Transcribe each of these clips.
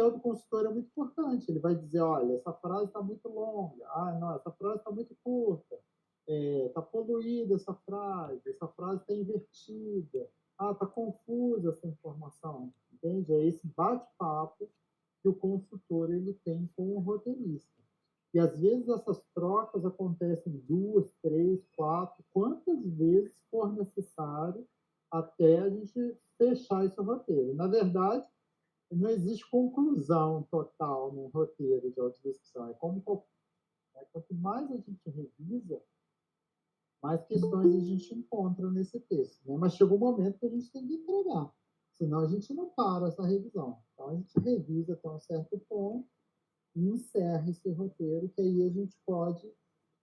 papel do consultor é muito importante. Ele vai dizer: olha, essa frase está muito longa, ah, não, essa frase está muito curta, está poluída essa frase está invertida, ah, está confusa essa informação, entende? É esse bate-papo que o consultor ele tem com o roteirista. E às vezes essas trocas acontecem duas, três, quatro, quantas vezes for necessário até a gente fechar esse roteiro. Na verdade, não existe conclusão total num roteiro de audiodescrição. Quanto mais a gente revisa, mais questões a gente encontra nesse texto. Né? Mas chega um momento que a gente tem que entregar, senão a gente não para essa revisão. Então a gente revisa até um certo ponto e encerra esse roteiro, que aí a gente pode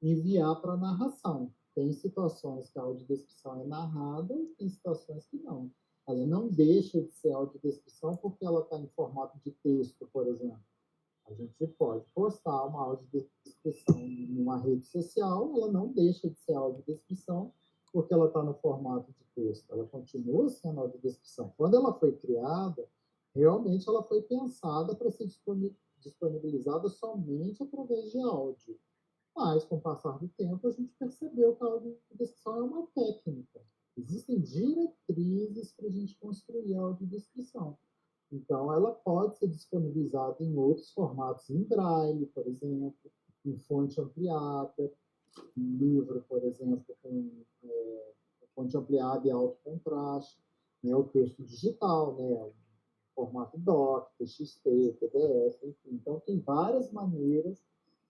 enviar para narração. Tem situações que a audiodescrição é narrada e tem situações que não. Ela não deixa de ser audiodescrição porque ela está em formato de texto, por exemplo. A gente pode postar uma audiodescrição numa rede social, ela não deixa de ser audiodescrição porque ela está no formato de texto. Ela continua sendo audiodescrição. Quando ela foi criada, realmente ela foi pensada para ser disponibilizada somente através de áudio. Mas, com o passar do tempo, a gente percebeu que a audiodescrição é uma técnica. Existem diretrizes para a gente construir a audiodescrição. Então, ela pode ser disponibilizada em outros formatos, em braille, por exemplo, em fonte ampliada, em livro, por exemplo, com fonte ampliada e alto contraste, né, o texto digital, né, o formato doc, TXT, PDF, enfim. Então, tem várias maneiras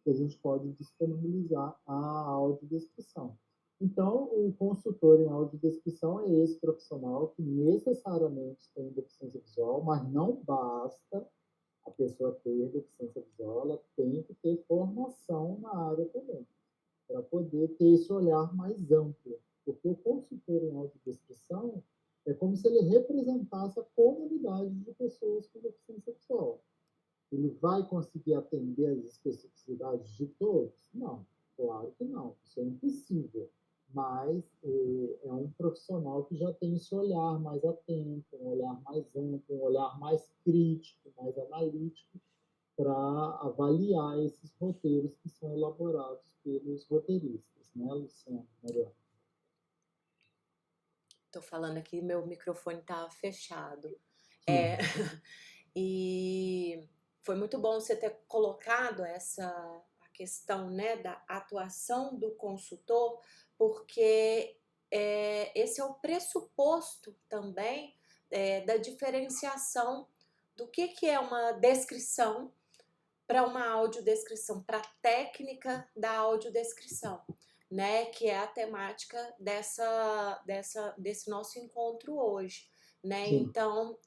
que a gente pode disponibilizar a audiodescrição. Então, o consultor em audiodescrição é esse profissional que necessariamente tem deficiência visual, mas não basta a pessoa ter deficiência visual, ela tem que ter formação na área também, para poder ter esse olhar mais amplo. Porque o consultor em audiodescrição é como se ele representasse a comunidade de pessoas com deficiência visual. Ele vai conseguir atender as especificidades de todos? Não, claro que não, isso é impossível. Mas é um profissional que já tem esse olhar mais atento, um olhar mais amplo, um olhar mais crítico, mais analítico, para avaliar esses roteiros que são elaborados pelos roteiristas, né, Luciano? Estou falando aqui, meu microfone está fechado. É, Sim, e foi muito bom você ter colocado essa a questão, né, da atuação do consultor, porque esse é o pressuposto também da diferenciação do que é uma descrição para uma audiodescrição, para a técnica da audiodescrição, né, que é a temática desse nosso encontro hoje, né? sim, Então,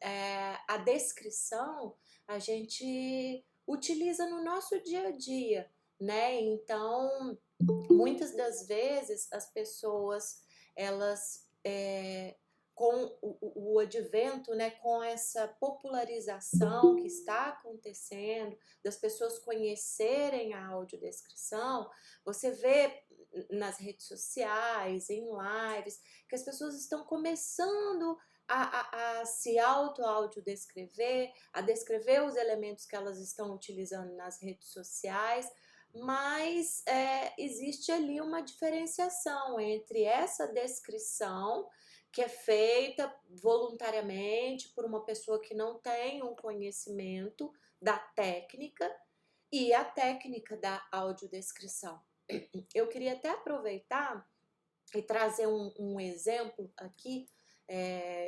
a descrição a gente utiliza no nosso dia a dia, né? Então, muitas das vezes as pessoas elas com o advento, né, com essa popularização que está acontecendo, das pessoas conhecerem a audiodescrição, você vê nas redes sociais, em lives, que as pessoas estão começando a se auto-audiodescrever, a descrever os elementos que elas estão utilizando nas redes sociais, mas existe ali uma diferenciação entre essa descrição que é feita voluntariamente por uma pessoa que não tem um conhecimento da técnica e a técnica da audiodescrição. Eu queria até aproveitar e trazer um exemplo aqui.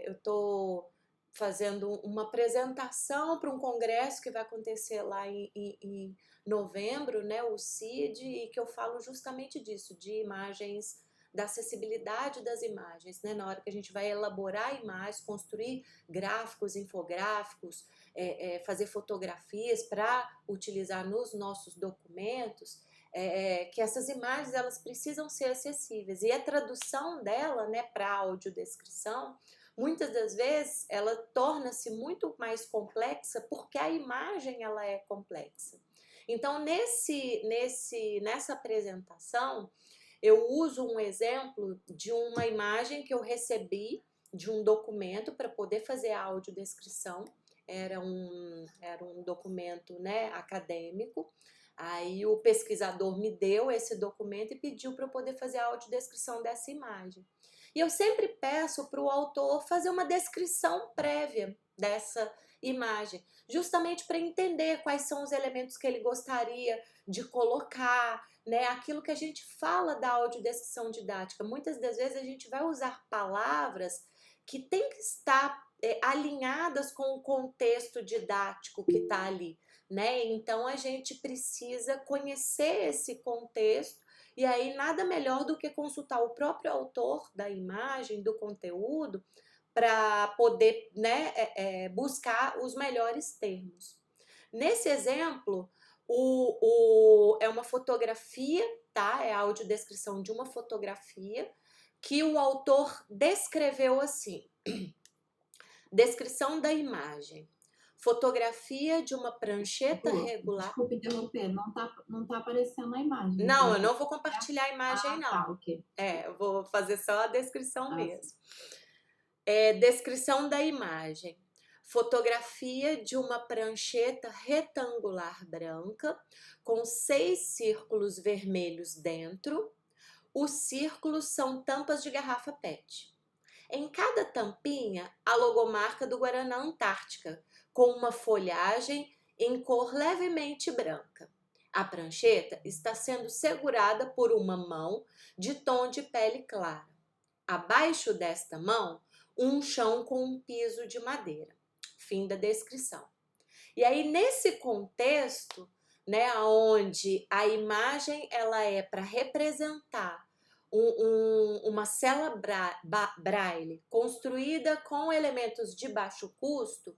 Eu estou fazendo uma apresentação para um congresso que vai acontecer lá em novembro, né, o CID, e que eu falo justamente disso, de imagens, da acessibilidade das imagens, né, na hora que a gente vai elaborar imagens, construir gráficos, infográficos, fazer fotografias para utilizar nos nossos documentos, que essas imagens elas precisam ser acessíveis, e a tradução dela, né, para audiodescrição, muitas das vezes ela torna-se muito mais complexa porque a imagem ela é complexa. Então nessa apresentação eu uso um exemplo de uma imagem que eu recebi de um documento para poder fazer a audiodescrição. era um documento, né, acadêmico. Aí o pesquisador me deu esse documento e pediu para eu poder fazer a audiodescrição dessa imagem. E eu sempre peço para o autor fazer uma descrição prévia dessa imagem, justamente para entender quais são os elementos que ele gostaria de colocar, né? Aquilo que a gente fala da audiodescrição didática. Muitas das vezes a gente vai usar palavras que tem que estar alinhadas com o contexto didático que está ali, né? Então a gente precisa conhecer esse contexto e aí nada melhor do que consultar o próprio autor da imagem, do conteúdo, para poder, né, buscar os melhores termos. Nesse exemplo, é uma fotografia, tá? É a audiodescrição de uma fotografia que o autor descreveu assim. Descrição da imagem. Fotografia de uma prancheta regular. Desculpa interromper, não tá aparecendo a imagem. Não, eu não vou compartilhar a imagem, não. Tá, ok. Eu vou fazer só a descrição mesmo. Sim. Descrição da imagem. Fotografia de uma prancheta retangular branca com 6 círculos vermelhos dentro. Os círculos são tampas de garrafa PET. Em cada tampinha, a logomarca do Guaraná Antártica, com uma folhagem em cor levemente branca. A prancheta está sendo segurada por uma mão de tom de pele clara. Abaixo desta mão, um chão com um piso de madeira. Fim da descrição. E aí, nesse contexto, né, onde a imagem ela é para representar uma cela braille construída com elementos de baixo custo,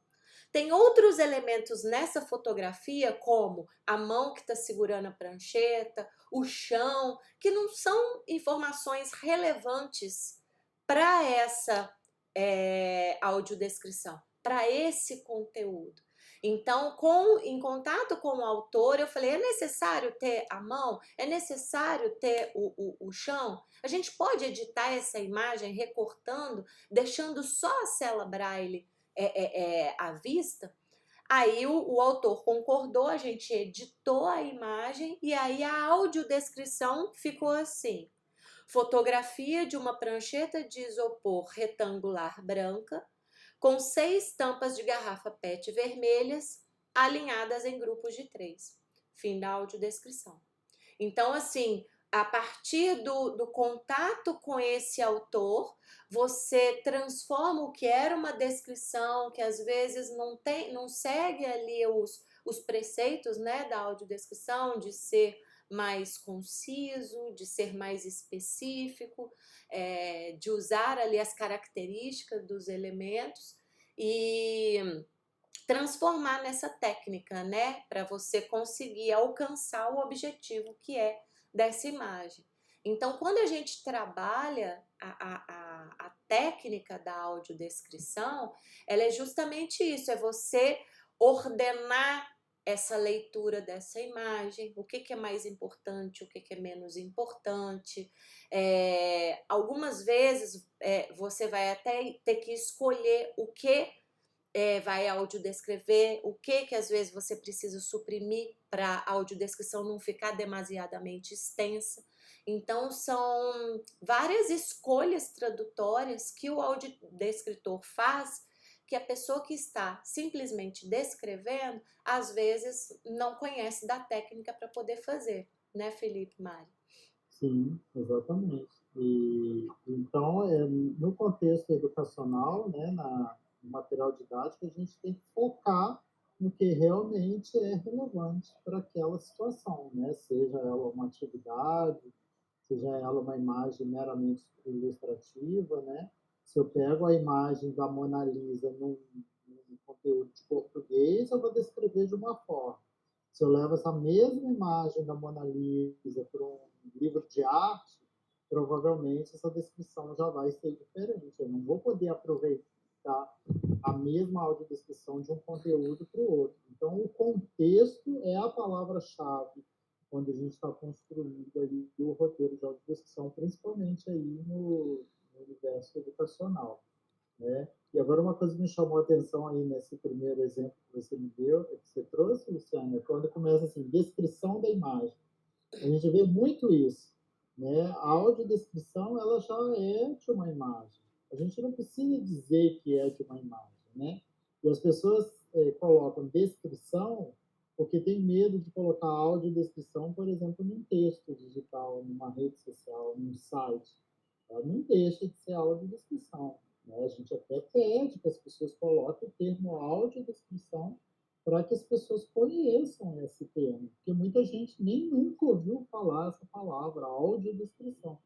tem outros elementos nessa fotografia, como a mão que está segurando a prancheta, o chão, que não são informações relevantes para essa audiodescrição, para esse conteúdo. Então, em contato com o autor, eu falei, é necessário ter a mão? É necessário ter o chão? A gente pode editar essa imagem recortando, deixando só a cela braille à vista? Aí o autor concordou, a gente editou a imagem e aí a audiodescrição ficou assim. Fotografia de uma prancheta de isopor retangular branca com 6 tampas de garrafa PET vermelhas alinhadas em grupos de 3. Fim da audiodescrição. Então, assim, a partir do contato com esse autor, você transforma o que era uma descrição, que às vezes não segue ali os preceitos, né, da audiodescrição, de ser mais conciso, de ser mais específico, de usar ali as características dos elementos e transformar nessa técnica, né, para você conseguir alcançar o objetivo que é dessa imagem. Então, quando a gente trabalha a técnica da audiodescrição, ela é justamente isso, é você ordenar essa leitura dessa imagem, o que é mais importante, o que é menos importante. Algumas vezes você vai até ter que escolher o que vai audiodescrever, o que às vezes você precisa suprimir para a audiodescrição não ficar demasiadamente extensa. Então, são várias escolhas tradutórias que o audiodescritor faz, que a pessoa que está simplesmente descrevendo, às vezes não conhece da técnica para poder fazer, né, Felipe, Mari? Sim, exatamente. E, então, no contexto educacional, né, no material didático, a gente tem que focar no que realmente é relevante para aquela situação, né? Seja ela uma atividade, seja ela uma imagem meramente ilustrativa, né? Se eu pego a imagem da Mona Lisa num conteúdo de português, eu vou descrever de uma forma. Se eu levo essa mesma imagem da Mona Lisa para um livro de arte, provavelmente essa descrição já vai ser diferente. Eu não vou poder aproveitar a mesma audiodescrição de um conteúdo para o outro. Então, o contexto é a palavra-chave quando a gente está construindo aí o roteiro de audiodescrição, principalmente aí no universo educacional. né? E agora uma coisa que me chamou a atenção aí nesse primeiro exemplo que você me deu, que você trouxe, Luciana, é quando começa assim, descrição da imagem. A gente vê muito isso, né? A audiodescrição, ela já é de uma imagem. A gente não precisa dizer que é de uma imagem, né? E as pessoas colocam descrição porque tem medo de colocar audiodescrição, por exemplo, num texto digital, numa rede social, num site. Ela não deixa de ser audiodescrição, né? A gente até pede que as pessoas coloquem o termo audiodescrição para que as pessoas conheçam esse termo, porque muita gente nem nunca ouviu falar essa palavra, audiodescrição.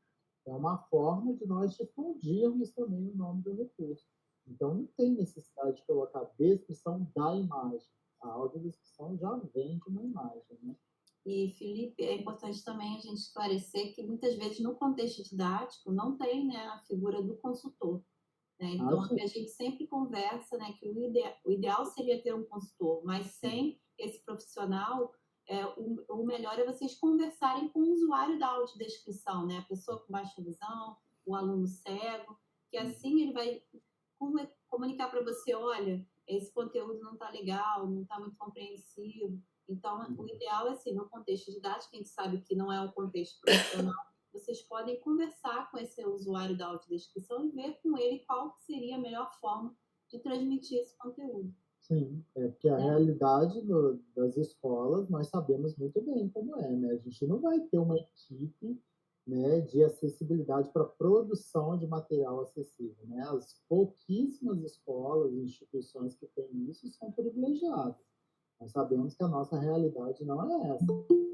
É uma forma de nós difundirmos também o nome do recurso. Então, não tem necessidade de colocar descrição da imagem. A audiodescrição já vem de uma imagem, né? E, Felipe, é importante também a gente esclarecer que muitas vezes no contexto didático não tem, né, a figura do consultor. Né? Então, Sim. a gente sempre conversa, né, que o ideal seria ter um consultor, mas sem esse profissional, o melhor é vocês conversarem com o usuário da audiodescrição, né? A pessoa com baixa visão, o aluno cego, que assim ele vai comunicar para você, olha, esse conteúdo não está legal, não está muito compreensivo. Então, o ideal é assim, no contexto didático, a gente sabe que não é um contexto profissional, vocês podem conversar com esse usuário da audiodescrição e ver com ele qual seria a melhor forma de transmitir esse conteúdo. Sim, porque a realidade das escolas nós sabemos muito bem como é, né? A gente não vai ter uma equipe, né, de acessibilidade para produção de material acessível, né? As pouquíssimas escolas e instituições que têm isso são privilegiadas. Nós sabemos que a nossa realidade não é essa.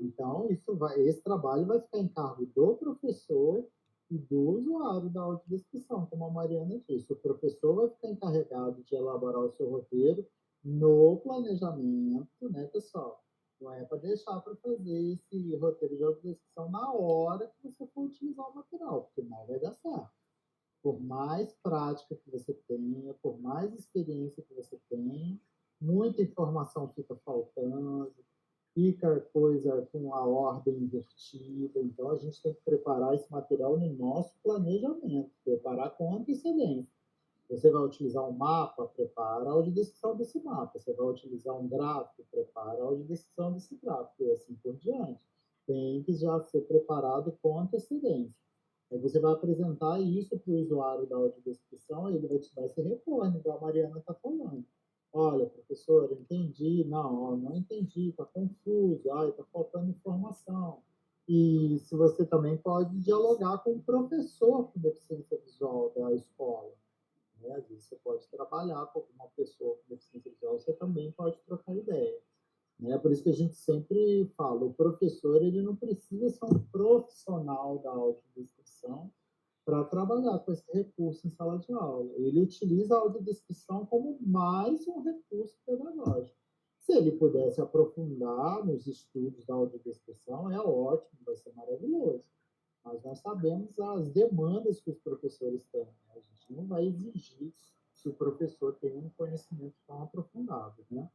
Então, esse trabalho vai ficar em cargo do professor e do usuário da audiodescrição, como a Mariana disse. O professor vai ficar encarregado de elaborar o seu roteiro no planejamento, né, pessoal? Não é para deixar para fazer esse roteiro de audiodescrição na hora que você for utilizar o material, porque não vai dar certo. Por mais prática que você tenha, por mais experiência que você tenha, muita informação fica faltando, fica coisa com a ordem invertida. Então, a gente tem que preparar esse material no nosso planejamento, preparar com antecedência. Você vai utilizar um mapa, prepara a audiodescrição desse mapa. Você vai utilizar um gráfico, prepara a audiodescrição desse gráfico, e assim por diante. Tem que já ser preparado com antecedência. Aí você vai apresentar isso para o usuário da audiodescrição, e ele vai te dar esse retorno, igual a Mariana está falando. Olha, professor, entendi. Não, ó, não entendi, está confuso, está faltando informação. E se você também pode dialogar com o professor com deficiência visual da escola, né? Às vezes você pode trabalhar com alguma pessoa com deficiência visual, você também pode trocar ideia. Né? Por isso que a gente sempre fala, o professor ele não precisa ser um profissional da audiodescrição para trabalhar com esse recurso em sala de aula. Ele utiliza a audiodescrição como mais um recurso pedagógico. Se ele pudesse aprofundar nos estudos da audiodescrição, é ótimo, vai ser maravilhoso. Mas nós sabemos as demandas que os professores têm. Né? A gente não vai exigir que o professor tenha um conhecimento tão aprofundado, né?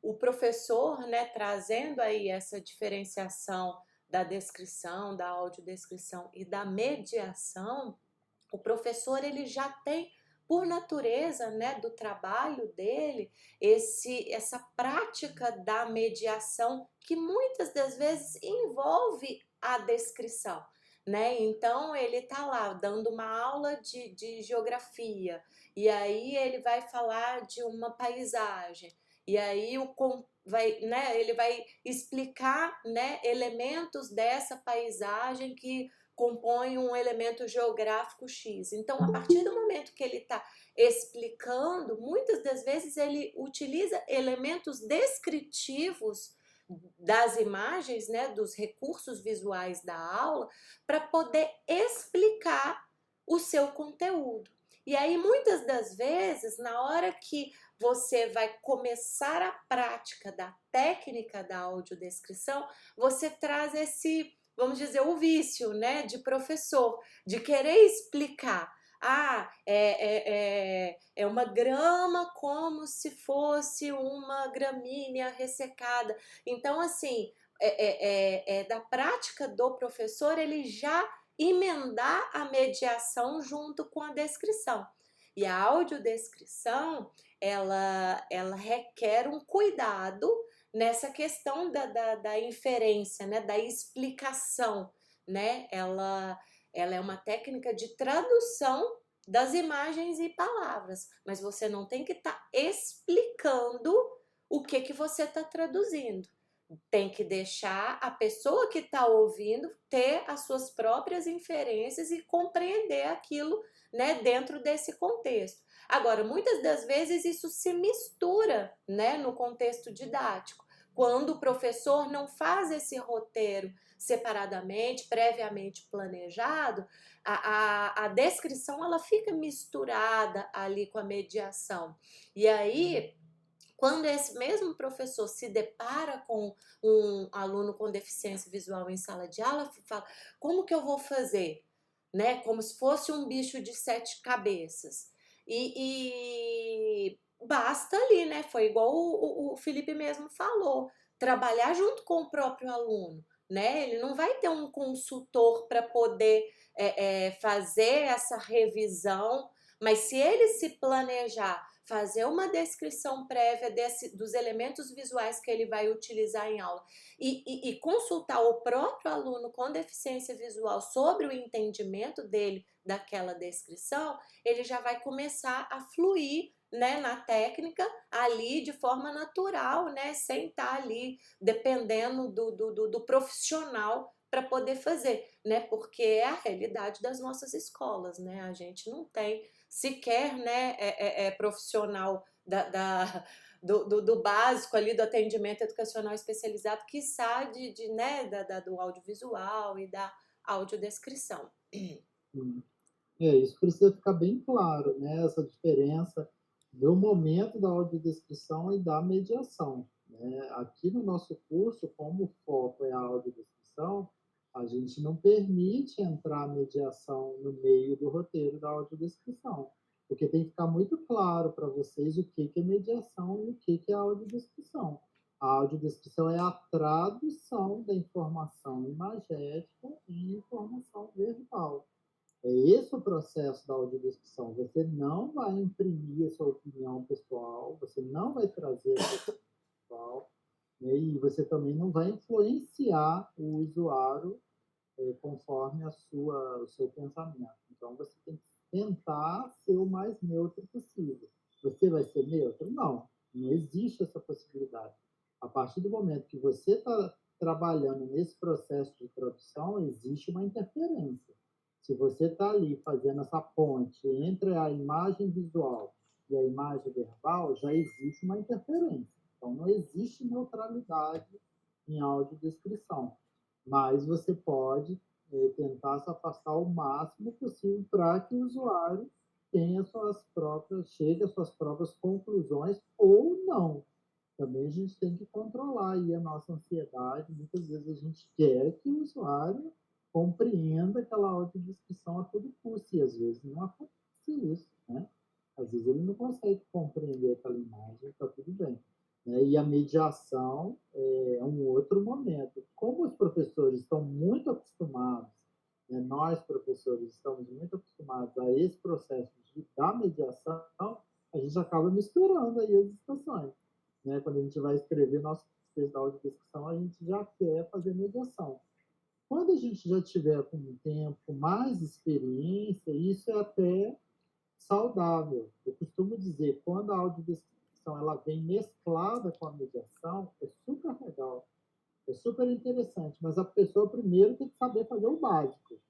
O professor, né, trazendo aí essa diferenciação da descrição, da audiodescrição e da mediação, o professor ele já tem por natureza, né, do trabalho dele, essa prática da mediação que muitas das vezes envolve a descrição, né? Então ele tá lá dando uma aula de geografia e aí ele vai falar de uma paisagem e aí ele vai explicar, né, elementos dessa paisagem que compõe um elemento geográfico X. Então, a partir do momento que ele está explicando, muitas das vezes ele utiliza elementos descritivos das imagens, né, dos recursos visuais da aula, para poder explicar o seu conteúdo. E aí, muitas das vezes, na hora que você vai começar a prática da técnica da audiodescrição, você traz esse, vamos dizer, o vício, né, de professor, de querer explicar. É uma grama como se fosse uma gramínea ressecada. Então, assim, da prática do professor, ele já emendar a mediação junto com a descrição. E a audiodescrição, ela requer um cuidado nessa questão da inferência, né, da explicação, né? Ela é uma técnica de tradução das imagens e palavras, mas você não tem que estar explicando o que você está traduzindo. Tem que deixar a pessoa que está ouvindo ter as suas próprias inferências e compreender aquilo, né, dentro desse contexto. Agora, muitas das vezes isso se mistura, né, no contexto didático. Quando o professor não faz esse roteiro separadamente, previamente planejado, a descrição ela fica misturada ali com a mediação. E aí, quando esse mesmo professor se depara com um aluno com deficiência visual em sala de aula, fala, como que eu vou fazer? Né? Como se fosse um bicho de 7 cabeças. E basta ali, né? Foi igual o Felipe mesmo falou, trabalhar junto com o próprio aluno. Né? Ele não vai ter um consultor para poder fazer essa revisão, mas se ele se planejar, fazer uma descrição prévia dos elementos visuais que ele vai utilizar em aula e consultar o próprio aluno com deficiência visual sobre o entendimento dele daquela descrição, ele já vai começar a fluir, né, na técnica ali de forma natural, né, sem estar ali dependendo do profissional para poder fazer, né, porque é a realidade das nossas escolas, né, a gente não tem sequer, né, profissional do básico ali do atendimento educacional especializado, quiçá né, do audiovisual e da audiodescrição. Isso precisa ficar bem claro, né? Essa diferença do momento da audiodescrição e da mediação. Né? Aqui no nosso curso, como o foco é a audiodescrição, a gente não permite entrar a mediação no meio do roteiro da audiodescrição, porque tem que ficar muito claro para vocês o que é mediação e o que é audiodescrição. A audiodescrição é a tradução da informação imagética em informação verbal. É esse o processo da audiodescrição. Você não vai imprimir a sua opinião pessoal, você não vai trazer a sua opinião pessoal, né? E você também não vai influenciar o usuário conforme o seu pensamento. Então, você tem que tentar ser o mais neutro possível. Você vai ser neutro? Não, não existe essa possibilidade. A partir do momento que você está trabalhando nesse processo de tradução, existe uma interferência. Se você está ali fazendo essa ponte entre a imagem visual e a imagem verbal, já existe uma interferência. Então, não existe neutralidade em audiodescrição. Mas você pode tentar se afastar o máximo possível para que o usuário chegue às suas próprias conclusões ou não. Também a gente tem que controlar aí a nossa ansiedade. Muitas vezes a gente quer que o usuário compreenda aquela audiodescrição a todo custo, e às vezes não acontece isso, né? Às vezes ele não consegue compreender aquela imagem, está tudo bem. Né? E a mediação é um outro momento. Como os professores estão muito acostumados, né? Nós, professores, estamos muito acostumados a esse processo da mediação, a gente acaba misturando aí as estações. Né? Quando a gente vai escrever nosso texto da audiodescrição, a gente já quer fazer mediação. Quando a gente já tiver com um tempo, mais experiência, isso é até saudável. Eu costumo dizer, quando a audiodescrição ela vem mesclada com a mediação, é super legal, é super interessante, mas a pessoa primeiro tem que saber fazer o básico.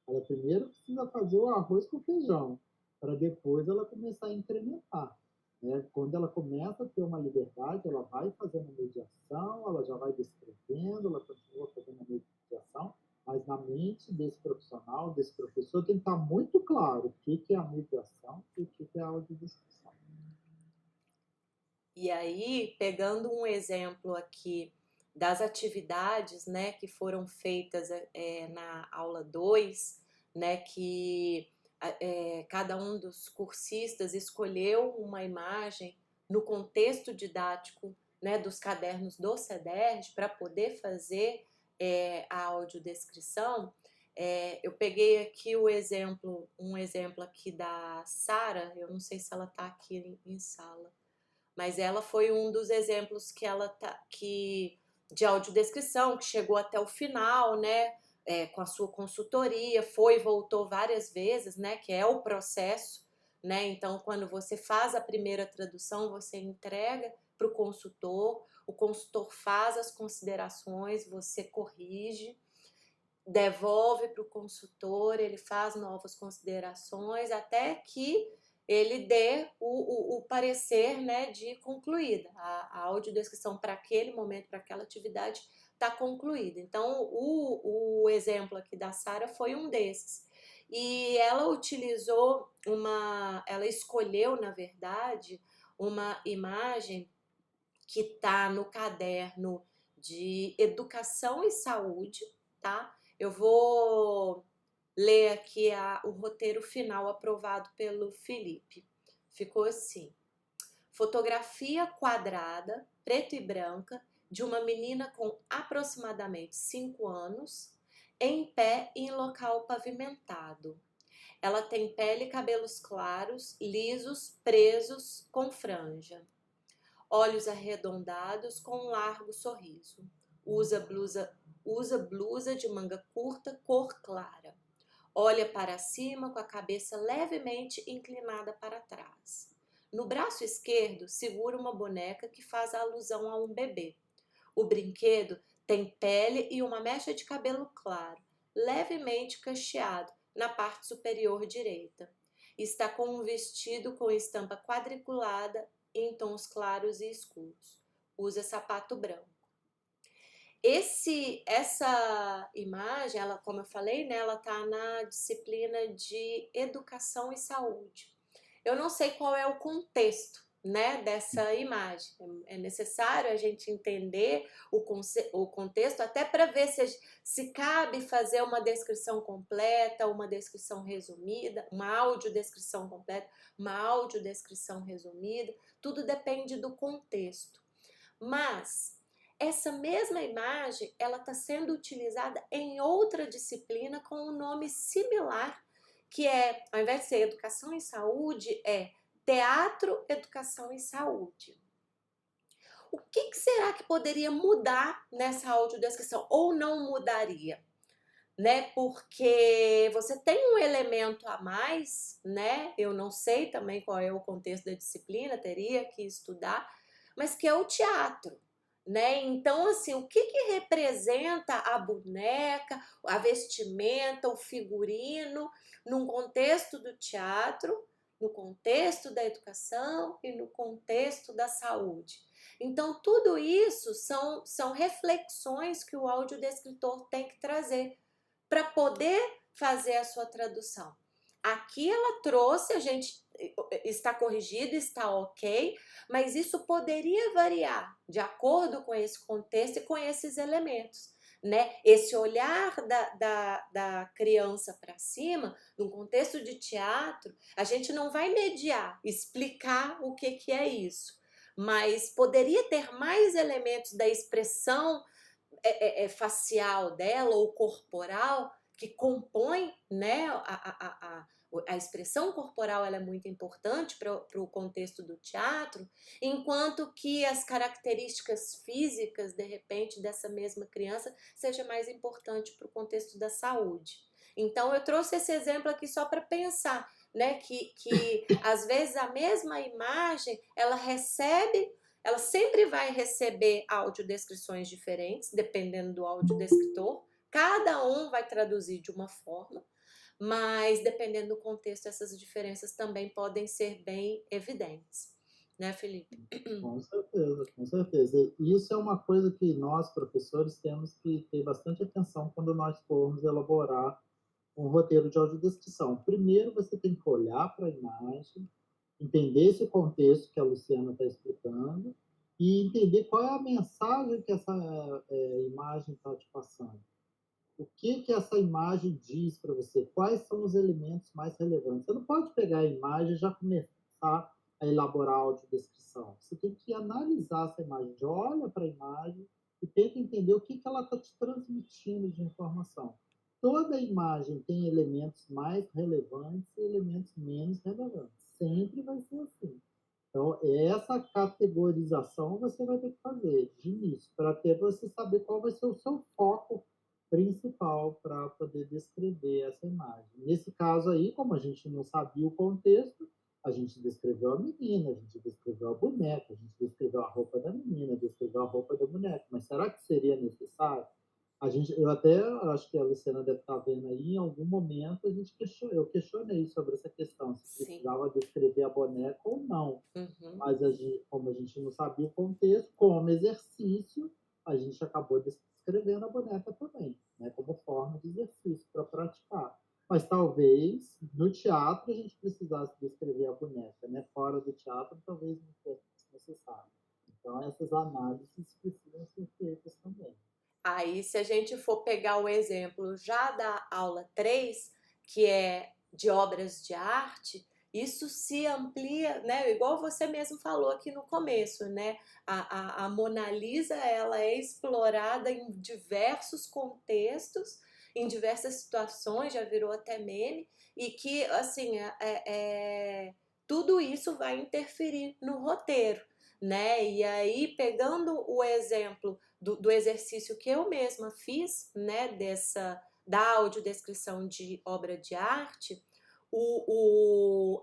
Ela primeiro precisa fazer o arroz com feijão, para depois ela começar a incrementar. Né? Quando ela começa a ter uma liberdade, ela vai fazendo a mediação, ela já vai descrevendo, ela continua fazendo a mediação, mas na mente desse profissional, desse professor, tem que estar muito claro o que é a mediação e o que é a audiodescrição. E aí, pegando um exemplo aqui das atividades, né, que foram feitas na aula 2, né, que cada um dos cursistas escolheu uma imagem no contexto didático, né, dos cadernos do CEDERJ para poder fazer a audiodescrição. Eu peguei aqui um exemplo aqui da Sara, eu não sei se ela está aqui em sala, mas ela foi um dos exemplos de audiodescrição, que chegou até o final, né, com a sua consultoria, foi e voltou várias vezes, né, que é o processo, né, então quando você faz a primeira tradução, você entrega para o consultor faz as considerações, você corrige, devolve para o consultor, ele faz novas considerações até que ele dê o parecer, né, de concluída. A audiodescrição para aquele momento, para aquela atividade, está concluída. Então, o exemplo aqui da Sara foi um desses. E ela ela escolheu, na verdade, uma imagem que está no caderno de Educação e Saúde, tá? Eu vou ler aqui o roteiro final aprovado pelo Felipe. Ficou assim: fotografia quadrada, preto e branca, de uma menina com aproximadamente 5 anos, em pé em local pavimentado. Ela tem pele e cabelos claros, lisos, presos, com franja. Olhos arredondados com um largo sorriso. Usa blusa de manga curta, cor clara. Olha para cima com a cabeça levemente inclinada para trás. No braço esquerdo, segura uma boneca que faz alusão a um bebê. O brinquedo tem pele e uma mecha de cabelo claro, levemente cacheado na parte superior direita. Está com um vestido com estampa quadriculada em tons claros e escuros. Usa sapato branco. Essa imagem, ela, como eu falei, né, ela está na disciplina de Educação e Saúde. Eu não sei qual é o contexto, né, dessa imagem. É necessário a gente entender o contexto até para ver se cabe fazer uma descrição completa, uma descrição resumida, uma audiodescrição completa, uma audiodescrição resumida. Tudo depende do contexto. Mas essa mesma imagem, ela está sendo utilizada em outra disciplina com um nome similar, que é, ao invés de ser Educação e Saúde, é Teatro, Educação e Saúde. O que será que poderia mudar nessa audiodescrição? Ou não mudaria? Né? Porque você tem um elemento a mais, né? Eu não sei também qual é o contexto da disciplina, teria que estudar, mas que é o teatro, né? Então, assim, o que representa a boneca, a vestimenta, o figurino, num contexto do teatro, no contexto da educação e no contexto da saúde? Então, tudo isso são reflexões que o audiodescritor tem que trazer para poder fazer a sua tradução. Aqui ela trouxe, a gente está corrigido, está ok, mas isso poderia variar de acordo com esse contexto e com esses elementos, né? Esse olhar da criança para cima, num contexto de teatro, a gente não vai mediar, explicar o que é isso, mas poderia ter mais elementos da expressão facial dela ou corporal que compõe, né, a expressão corporal ela é muito importante para o contexto do teatro, enquanto que as características físicas, de repente, dessa mesma criança seja mais importante para o contexto da saúde. Então, eu trouxe esse exemplo aqui só para pensar, né, que às vezes a mesma imagem, ela sempre vai receber audiodescrições diferentes, dependendo do audiodescritor. Cada um vai traduzir de uma forma, mas dependendo do contexto, essas diferenças também podem ser bem evidentes. Né, Felipe? Com certeza, com certeza. E isso é uma coisa que nós, professores, temos que ter bastante atenção quando nós formos elaborar um roteiro de audiodescrição. Primeiro, você tem que olhar para a imagem, entender esse contexto que a Luciana está explicando e entender qual é a mensagem que essa imagem está te passando. O que essa imagem diz para você? Quais são os elementos mais relevantes? Você não pode pegar a imagem e já começar a elaborar a audiodescrição. Você tem que analisar essa imagem. Olha para a imagem e tenta entender o que ela está te transmitindo de informação. toda imagem tem elementos mais relevantes e elementos menos relevantes. Sempre vai ser assim. Então, essa categorização você vai ter que fazer de início, para até você saber qual vai ser o seu foco principal para poder descrever essa imagem. Nesse caso aí, como a gente não sabia o contexto, a gente descreveu a menina, a gente descreveu a boneca, a gente descreveu a roupa da menina, descreveu a roupa da boneca. Mas será que seria necessário? Eu até acho que a Luciana deve estar vendo aí, em algum momento eu questionei sobre essa questão, se Sim. precisava descrever a boneca ou não. Uhum. Mas como a gente não sabia o contexto, como exercício, a gente acabou descrevendo a boneca também, né, como forma de exercício para praticar. Mas talvez no teatro a gente precisasse descrever a boneca, né? Fora do teatro talvez não fosse necessário. Então essas análises precisam ser feitas também. Aí, se a gente for pegar o exemplo já da aula 3, que é de obras de arte, isso se amplia, né? Igual você mesmo falou aqui no começo, né? A Mona Lisa, ela é explorada em diversos contextos, em diversas situações, já virou até meme, e que, assim, tudo isso vai interferir no roteiro, né? E aí, pegando o exemplo do exercício que eu mesma fiz, né, da audiodescrição de obra de arte,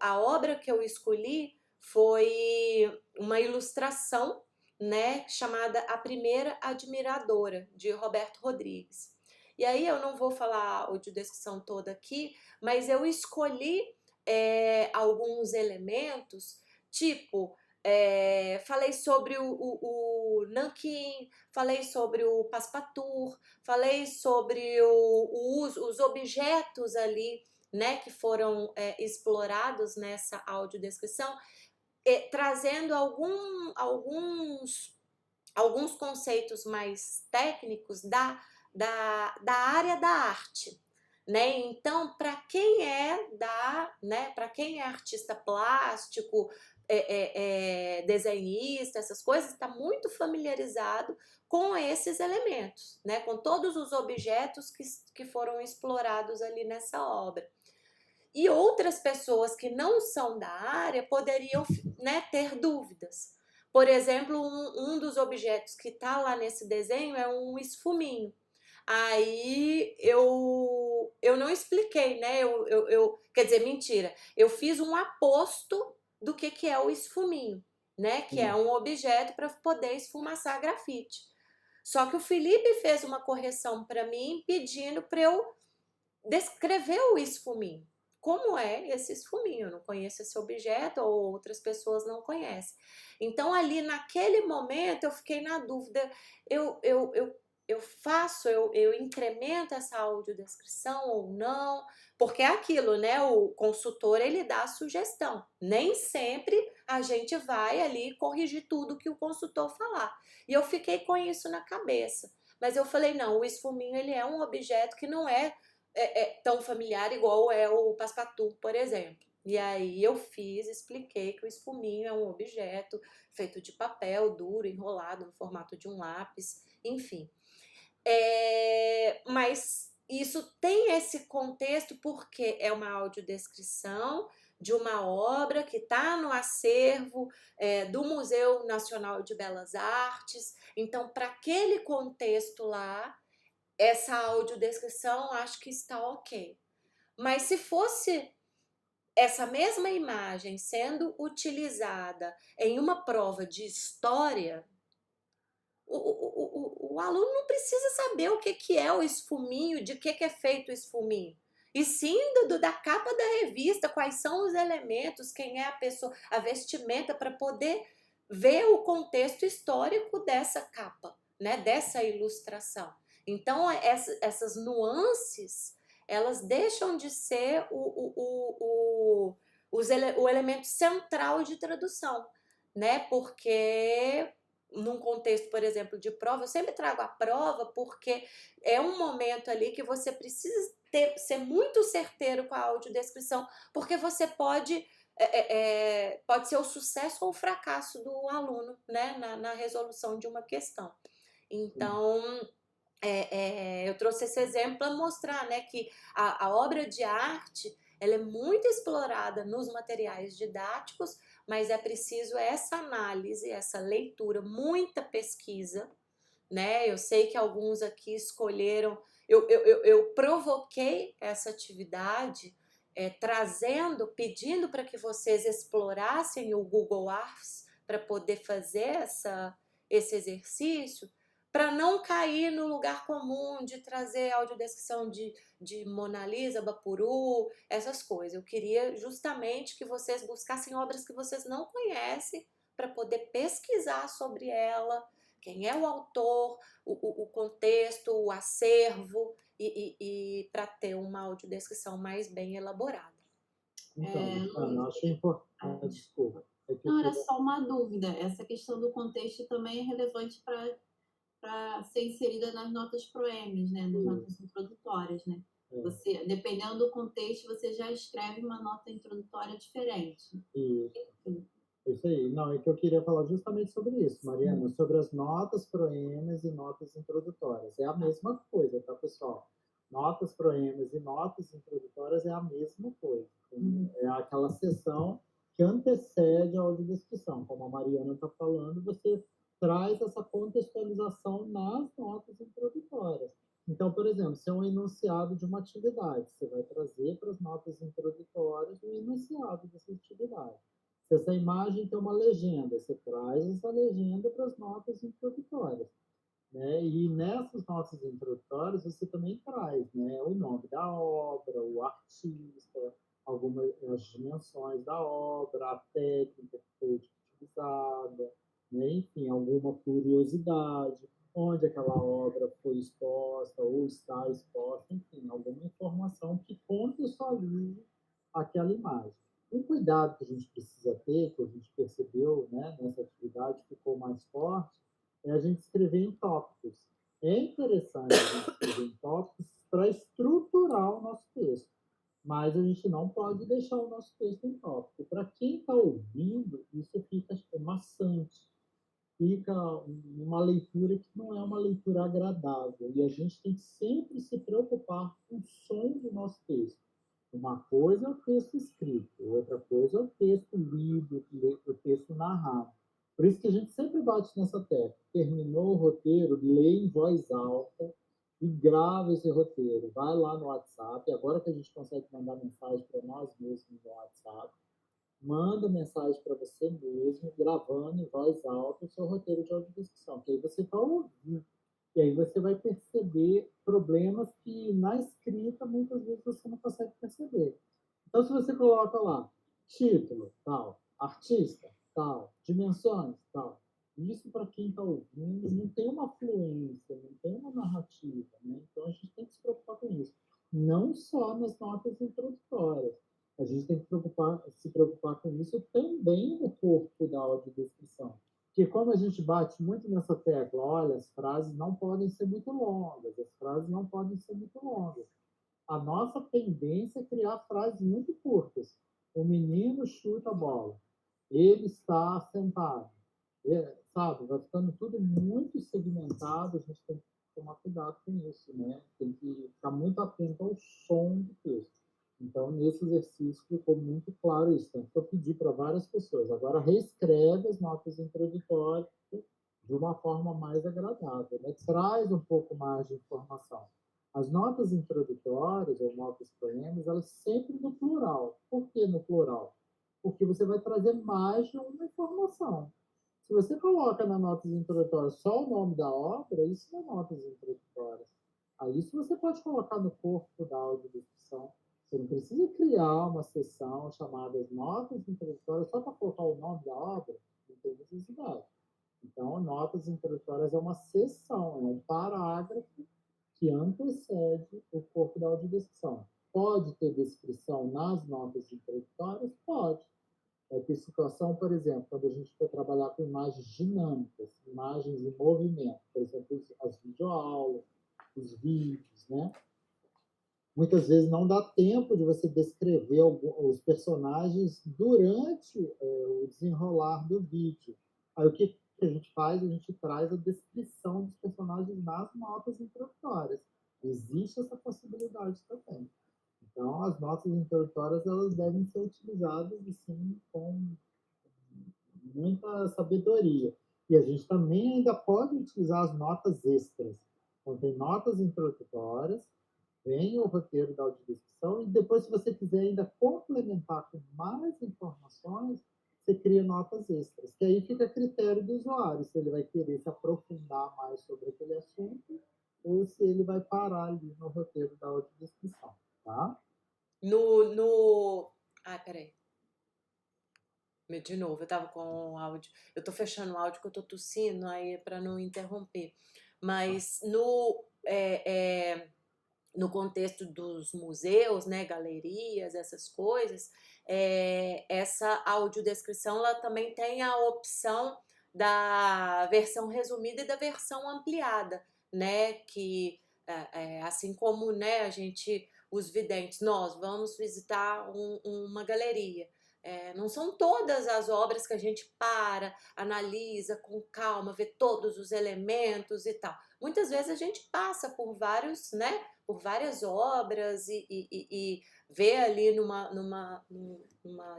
a obra que eu escolhi foi uma ilustração, né, chamada A Primeira Admiradora, de Roberto Rodrigues. E aí eu não vou falar a audiodescrição toda aqui, mas eu escolhi alguns elementos, tipo, falei sobre o Nanquim, falei sobre o Passepartout, falei sobre os objetos ali, né, que foram explorados nessa audiodescrição, trazendo alguns conceitos mais técnicos da área da arte. Né? Então, para quem né, para quem é artista plástico, desenhista, essas coisas, está muito familiarizado com esses elementos, né? Com todos os objetos que foram explorados ali nessa obra. E outras pessoas que não são da área poderiam, né, ter dúvidas. Por exemplo, um dos objetos que está lá nesse desenho é um esfuminho. Aí eu não expliquei, né? Quer dizer, mentira. Eu fiz um aposto do que é o esfuminho, né? Que é um objeto para poder esfumaçar grafite. Só que o Felipe fez uma correção para mim pedindo para eu descrever o esfuminho. Como é esse esfuminho? Eu não conheço esse objeto ou outras pessoas não conhecem. Então, ali naquele momento, eu fiquei na dúvida. Eu incremento essa audiodescrição ou não? Porque é aquilo, né? O consultor, ele dá a sugestão. Nem sempre a gente vai ali corrigir tudo que o consultor falar. E eu fiquei com isso na cabeça. Mas eu falei, não, o esfuminho, ele é um objeto que não é tão familiar igual é o Passepartout, por exemplo. E aí eu expliquei que o esfuminho é um objeto feito de papel duro, enrolado no formato de um lápis, enfim. Mas isso tem esse contexto porque é uma audiodescrição de uma obra que está no acervo do Museu Nacional de Belas Artes. Então, para aquele contexto lá, essa audiodescrição acho que está ok. Mas se fosse essa mesma imagem sendo utilizada em uma prova de história, o aluno não precisa saber o que é o esfuminho, de que é feito o esfuminho. E sim da capa da revista, quais são os elementos, quem é a pessoa, a vestimenta, para poder ver o contexto histórico dessa capa, né, dessa ilustração. Então, essas nuances, elas deixam de ser o elemento central de tradução, né? Porque num contexto, por exemplo, de prova, eu sempre trago a prova porque é um momento ali que você precisa ser muito certeiro com a audiodescrição, porque você pode ser o sucesso ou o fracasso do aluno, né, na resolução de uma questão. Então, eu trouxe esse exemplo para mostrar, né, que a obra de arte ela é muito explorada nos materiais didáticos, mas é preciso essa análise, essa leitura, muita pesquisa, né? Eu sei que alguns aqui escolheram, eu provoquei essa atividade, pedindo para que vocês explorassem o Google Arts para poder fazer esse exercício, para não cair no lugar comum de trazer audiodescrição de Mona Lisa, Bapuru, essas coisas. Eu queria justamente que vocês buscassem obras que vocês não conhecem para poder pesquisar sobre ela, quem é o autor, o contexto, o acervo, e para ter uma audiodescrição mais bem elaborada. Então, Ana, Luiz, achei importante. Desculpa. É que eu não, era queria- só uma dúvida. Essa questão do contexto também é relevante para ser inserida nas notas proemes, né? Nas notas introdutórias, né? é, Você, dependendo do contexto, você já escreve uma nota introdutória diferente. Isso. Isso aí. Não, é que eu queria falar justamente sobre isso, Mariana, sobre as notas proemas e notas introdutórias. É a mesma coisa, tá, pessoal? Notas proemas e notas introdutórias é a mesma coisa. É aquela sessão que antecede a audiodescrição. Como a Mariana está falando, você traz essa contextualização nas notas introdutórias. Então, por exemplo, se é um enunciado de uma atividade, você vai trazer para as notas introdutórias o enunciado dessa atividade. Se essa imagem tem uma legenda, você traz essa legenda para as notas introdutórias. Né? E nessas notas introdutórias você também traz, né, o nome da obra, o artista, algumas as dimensões da obra, a técnica que foi utilizada, né? Enfim, alguma curiosidade, onde aquela obra foi exposta ou está exposta, enfim, alguma informação que contextualize aquela imagem. Um cuidado que a gente precisa ter, que a gente percebeu, né, nessa atividade, ficou mais forte, é a gente escrever em tópicos. É interessante a gente escrever em tópicos para estruturar o nosso texto, mas a gente não pode deixar o nosso texto em tópico. Para quem está ouvindo, isso fica maçante, fica uma leitura que não é uma leitura agradável, e a gente tem que sempre se preocupar com o som do nosso texto. Uma coisa é o texto escrito, outra coisa é o texto lido, o texto narrado. Por isso que a gente sempre bate nessa tecla. Terminou o roteiro, lê em voz alta e grava esse roteiro. Vai lá no WhatsApp, agora que a gente consegue mandar mensagem para nós mesmos no WhatsApp, manda mensagem para você mesmo, gravando em voz alta o seu roteiro de audiodescrição, que aí você vai ouvir. E aí você vai perceber problemas que na escrita muitas vezes você não consegue perceber. Então, se você coloca lá título, tal, artista, tal, dimensões, tal, isso para quem está ouvindo não tem uma fluência, não tem uma narrativa, né? Então a gente tem que se preocupar com isso. Não só nas notas introdutórias. A gente tem que se preocupar com isso também no corpo da audiodescrição. Porque como a gente bate muito nessa tecla, olha, as frases não podem ser muito longas, as frases não podem ser muito longas. A nossa tendência é criar frases muito curtas. O menino chuta a bola. Ele está sentado. Sabe, vai ficando tudo muito segmentado, a gente tem que tomar cuidado com isso, né? Tem que ficar muito atento ao som do texto. Então, nesse exercício ficou muito claro isso. Tanto que eu pedi para várias pessoas. Agora, reescreve as notas introdutórias de uma forma mais agradável, né? Traz um pouco mais de informação. As notas introdutórias ou notas poemas, elas sempre no plural. Por que no plural? Porque você vai trazer mais de uma informação. Se você coloca na notas introdutórias só o nome da obra, isso não é notas introdutórias. Aí isso você pode colocar no corpo da audiodescrição. Você não precisa criar uma seção chamada notas introdutórias só para colocar o nome da obra, não tem necessidade. Então, notas introdutórias é uma seção, é um parágrafo que antecede o corpo da audiodescrição. Pode ter descrição nas notas introdutórias? Pode. Vai ter situação, por exemplo, quando a gente for trabalhar com imagens dinâmicas, imagens em movimento, por exemplo, as videoaulas, os vídeos, né? Muitas vezes não dá tempo de você descrever os personagens durante o desenrolar do vídeo. Aí o que que a gente faz, a gente traz a descrição dos personagens nas notas introdutórias. Existe essa possibilidade também. Então, as notas introdutórias elas devem ser utilizadas assim com muita sabedoria. E a gente também ainda pode utilizar as notas extras. Então, tem notas introdutórias, vem o roteiro da audiodescrição, e depois, se você quiser ainda complementar com mais informações, você cria notas extras, que aí fica a critério do usuário, se ele vai querer se aprofundar mais sobre aquele assunto, ou se ele vai parar ali no roteiro da audiodescrição, tá? Ai, peraí. De novo, eu tava com o áudio. Eu tô fechando o áudio que eu tô tossindo, aí para não interromper. Mas no contexto dos museus, né, galerias, essas coisas, essa audiodescrição ela também tem a opção da versão resumida e da versão ampliada, né, que assim como, né, os videntes, nós vamos visitar uma galeria. Não são todas as obras que a gente analisa com calma, vê todos os elementos e tal. Muitas vezes a gente passa por por várias obras e vê ali numa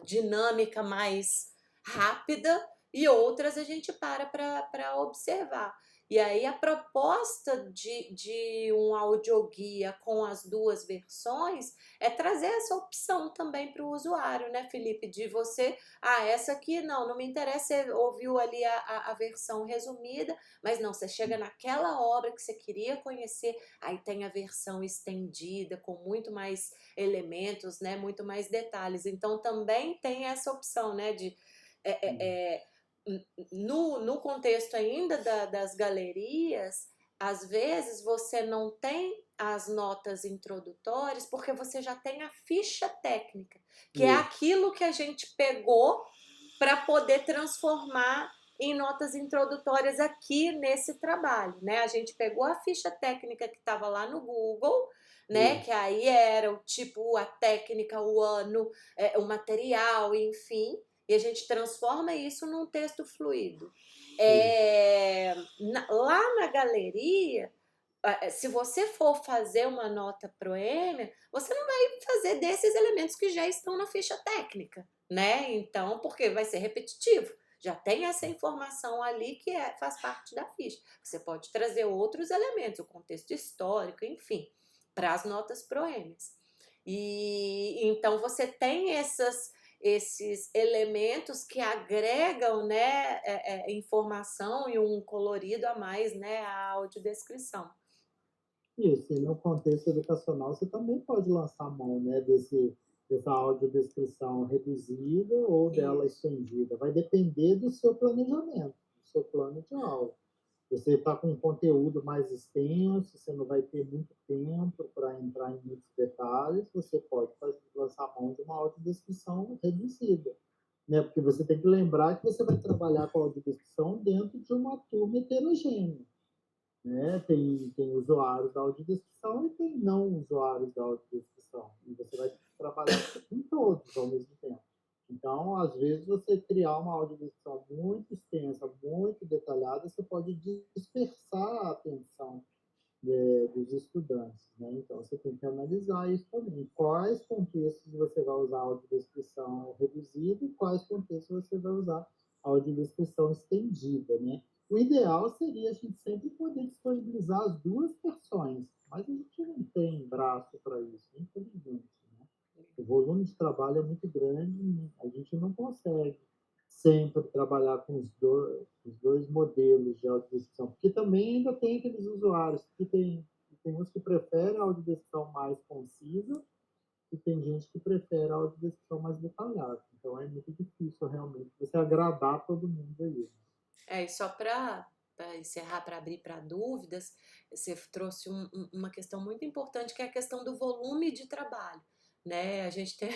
dinâmica mais rápida e outras a gente para observar. E aí a proposta de um audioguia com as duas versões é trazer essa opção também para o usuário, né, Felipe? De você, essa aqui não me interessa, você ouviu ali a versão resumida, mas não, você chega naquela obra que você queria conhecer, aí tem a versão estendida, com muito mais elementos, né, muito mais detalhes. Então também tem essa opção, né, de no contexto ainda das galerias, às vezes você não tem as notas introdutórias porque você já tem a ficha técnica, que é aquilo que a gente pegou para poder transformar em notas introdutórias aqui nesse trabalho, né? A gente pegou a ficha técnica que estava lá no Google, né? Que aí era o tipo, a técnica, o ano, o material, enfim, e a gente transforma isso num texto fluido. Lá na galeria, se você for fazer uma nota proêmia, você não vai fazer desses elementos que já estão na ficha técnica, né? Então, porque vai ser repetitivo. Já tem essa informação ali que faz parte da ficha. Você pode trazer outros elementos, o contexto histórico, enfim, para as notas proêmias. E então você tem esses elementos que agregam, né, informação e um colorido a mais, né, à audiodescrição. Isso, e no contexto educacional você também pode lançar mão, né, dessa audiodescrição reduzida ou dela estendida. Vai depender do seu planejamento, do seu plano de aula. Você está com um conteúdo mais extenso, você não vai ter muito tempo para entrar em muitos detalhes, você pode lançar mão de uma audiodescrição reduzida. Né? Porque você tem que lembrar que você vai trabalhar com a audiodescrição dentro de uma turma heterogênea. Né? Tem usuários da audiodescrição e tem não usuários da audiodescrição. E você vai trabalhar com todos ao mesmo tempo. Então, às vezes, você criar uma audiodescrição muito extensa, muito detalhada, você pode dispersar a atenção dos estudantes. Né? Então, você tem que analisar isso também. Quais contextos você vai usar a audiodescrição reduzida e quais contextos você vai usar a audiodescrição estendida. Né? O ideal seria a gente sempre poder disponibilizar as duas versões, mas a gente não tem braço para isso, infelizmente. Né? O volume de trabalho é muito grande, a gente não consegue sempre trabalhar com os dois modelos de audiodescrição, porque também ainda tem aqueles usuários que tem uns que preferem a audiodescrição mais concisa e tem gente que prefere a audiodescrição mais detalhada. Então é muito difícil realmente você agradar todo mundo aí. E só para encerrar, para abrir para dúvidas, você trouxe uma questão muito importante, que é a questão do volume de trabalho. Né? A gente tem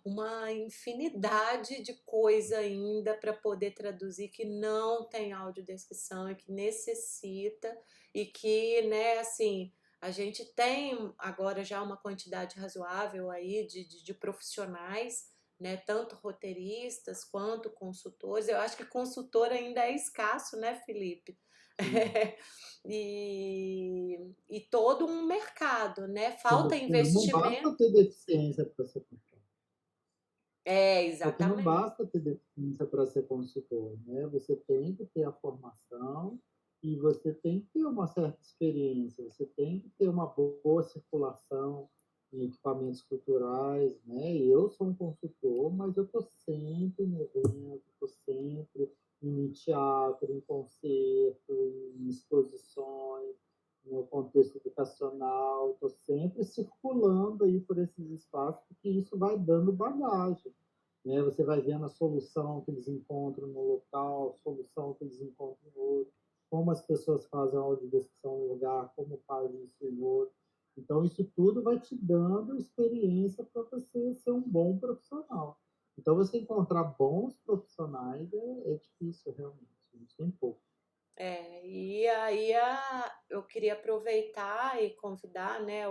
uma infinidade de coisa ainda para poder traduzir que não tem audiodescrição e que necessita, e que, né, assim, a gente tem agora já uma quantidade razoável aí de profissionais, né? Tanto roteiristas quanto consultores. Eu acho que consultor ainda é escasso, né, Felipe? Sim. E todo um mercado, né? Falta Porque não basta investimento. ter deficiência para ser consultor. É, Porque não exatamente. basta ter deficiência para ser consultor, né? Você tem que ter a formação e você tem que ter uma certa experiência, você tem que ter uma boa circulação em equipamentos culturais, né? Eu sou um consultor, mas eu estou sempre em evento, estou sempre em teatro, em concerto, em exposições, no contexto educacional, estou sempre circulando aí por esses espaços, porque isso vai dando bagagem, né? Você vai vendo a solução que eles encontram no local, a solução que eles encontram em outro, como as pessoas fazem a audiodescrição em um lugar, como fazem isso em outro. Então, isso tudo vai te dando experiência para você ser um bom profissional. Então, você encontrar bons profissionais é difícil, realmente. A gente tem pouco. E aí eu queria aproveitar e convidar, né,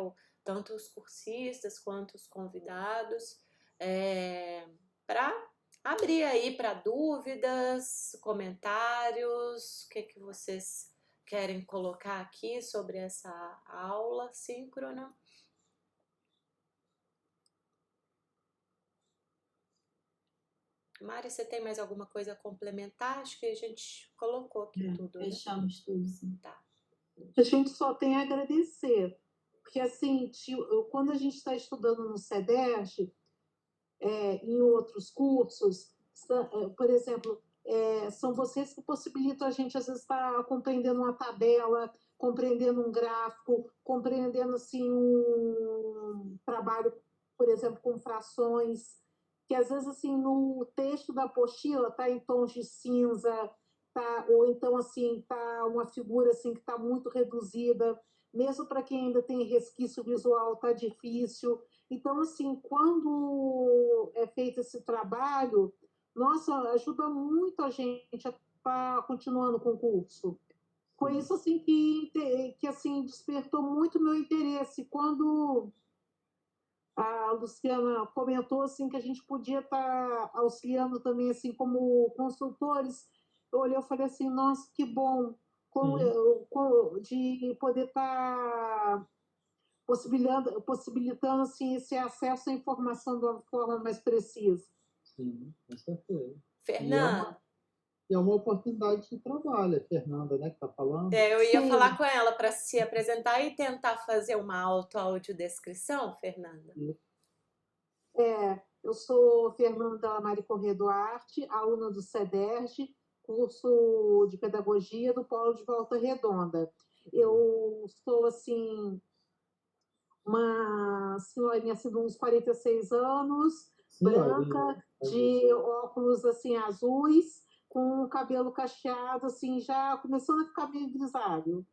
tanto os cursistas quanto os convidados para abrir aí para dúvidas, comentários, o que vocês querem colocar aqui sobre essa aula síncrona. Mari, você tem mais alguma coisa a complementar? Acho que a gente colocou aqui tudo, né? Fechamos tudo, sim. Tá. A gente só tem a agradecer, porque assim, quando a gente está estudando no CEDERJ, em outros cursos, por exemplo, são vocês que possibilitam a gente, às vezes, estar compreendendo uma tabela, compreendendo um gráfico, compreendendo assim, um trabalho, por exemplo, com frações, que às vezes assim, no texto da apostila está em tons de cinza, tá, ou então assim, está uma figura assim, que está muito reduzida, mesmo para quem ainda tem resquício visual, está difícil. Então, assim, quando é feito esse trabalho, nossa, ajuda muito a gente a estar continuando com o curso. Foi isso assim que assim despertou muito meu interesse quando a Luciana comentou assim que a gente podia estar auxiliando também assim como consultores. Eu olhei e falei assim, nossa, que bom de poder estar possibilitando assim, esse acesso à informação de uma forma mais precisa. Sim, com certeza. Fernanda. E é uma oportunidade de trabalho, a Fernanda, né, que está falando. Eu ia Sim. falar com ela para se apresentar e tentar fazer uma audiodescrição, Fernanda. Eu sou Fernanda Mari Corrêa Duarte, aluna do CEDERJ, curso de Pedagogia do Polo de Volta Redonda. Eu sou, assim, uma senhorinha assim, de uns 46 anos, branca, de óculos assim, azuis, com o cabelo cacheado, assim, já começando a ficar meio grisalho.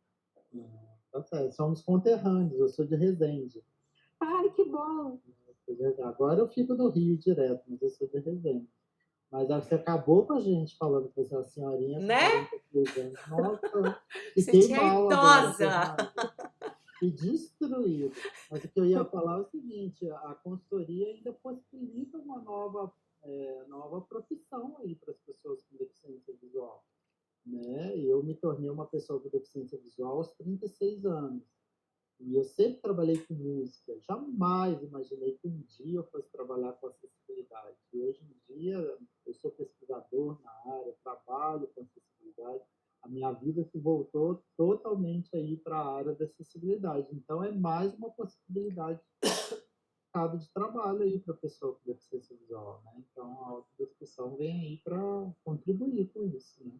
Tá certo. Somos conterrâneos, eu sou de Resende. Ai, que bom! Agora eu fico no Rio direto, mas eu sou de Resende. Mas você acabou com a gente falando que você é uma senhorinha com né? 43 anos. Nossa, fiquei Senti mal idosa. agora, Fernanda. E destruído. Mas o que eu ia falar é o seguinte, a consultoria ainda possibilita uma nova profissão aí para as pessoas com deficiência visual, né? Eu me tornei uma pessoa com deficiência visual aos 36 anos. E eu sempre trabalhei com música. Jamais imaginei que um dia eu fosse trabalhar com acessibilidade. E hoje em dia eu sou pesquisador na área, trabalho com acessibilidade. A minha vida se voltou totalmente aí para a área da acessibilidade. Então é mais uma possibilidade de mercado de trabalho aí para a pessoa com deficiência visual, né? Então a autodescrição vem aí para contribuir com isso, né?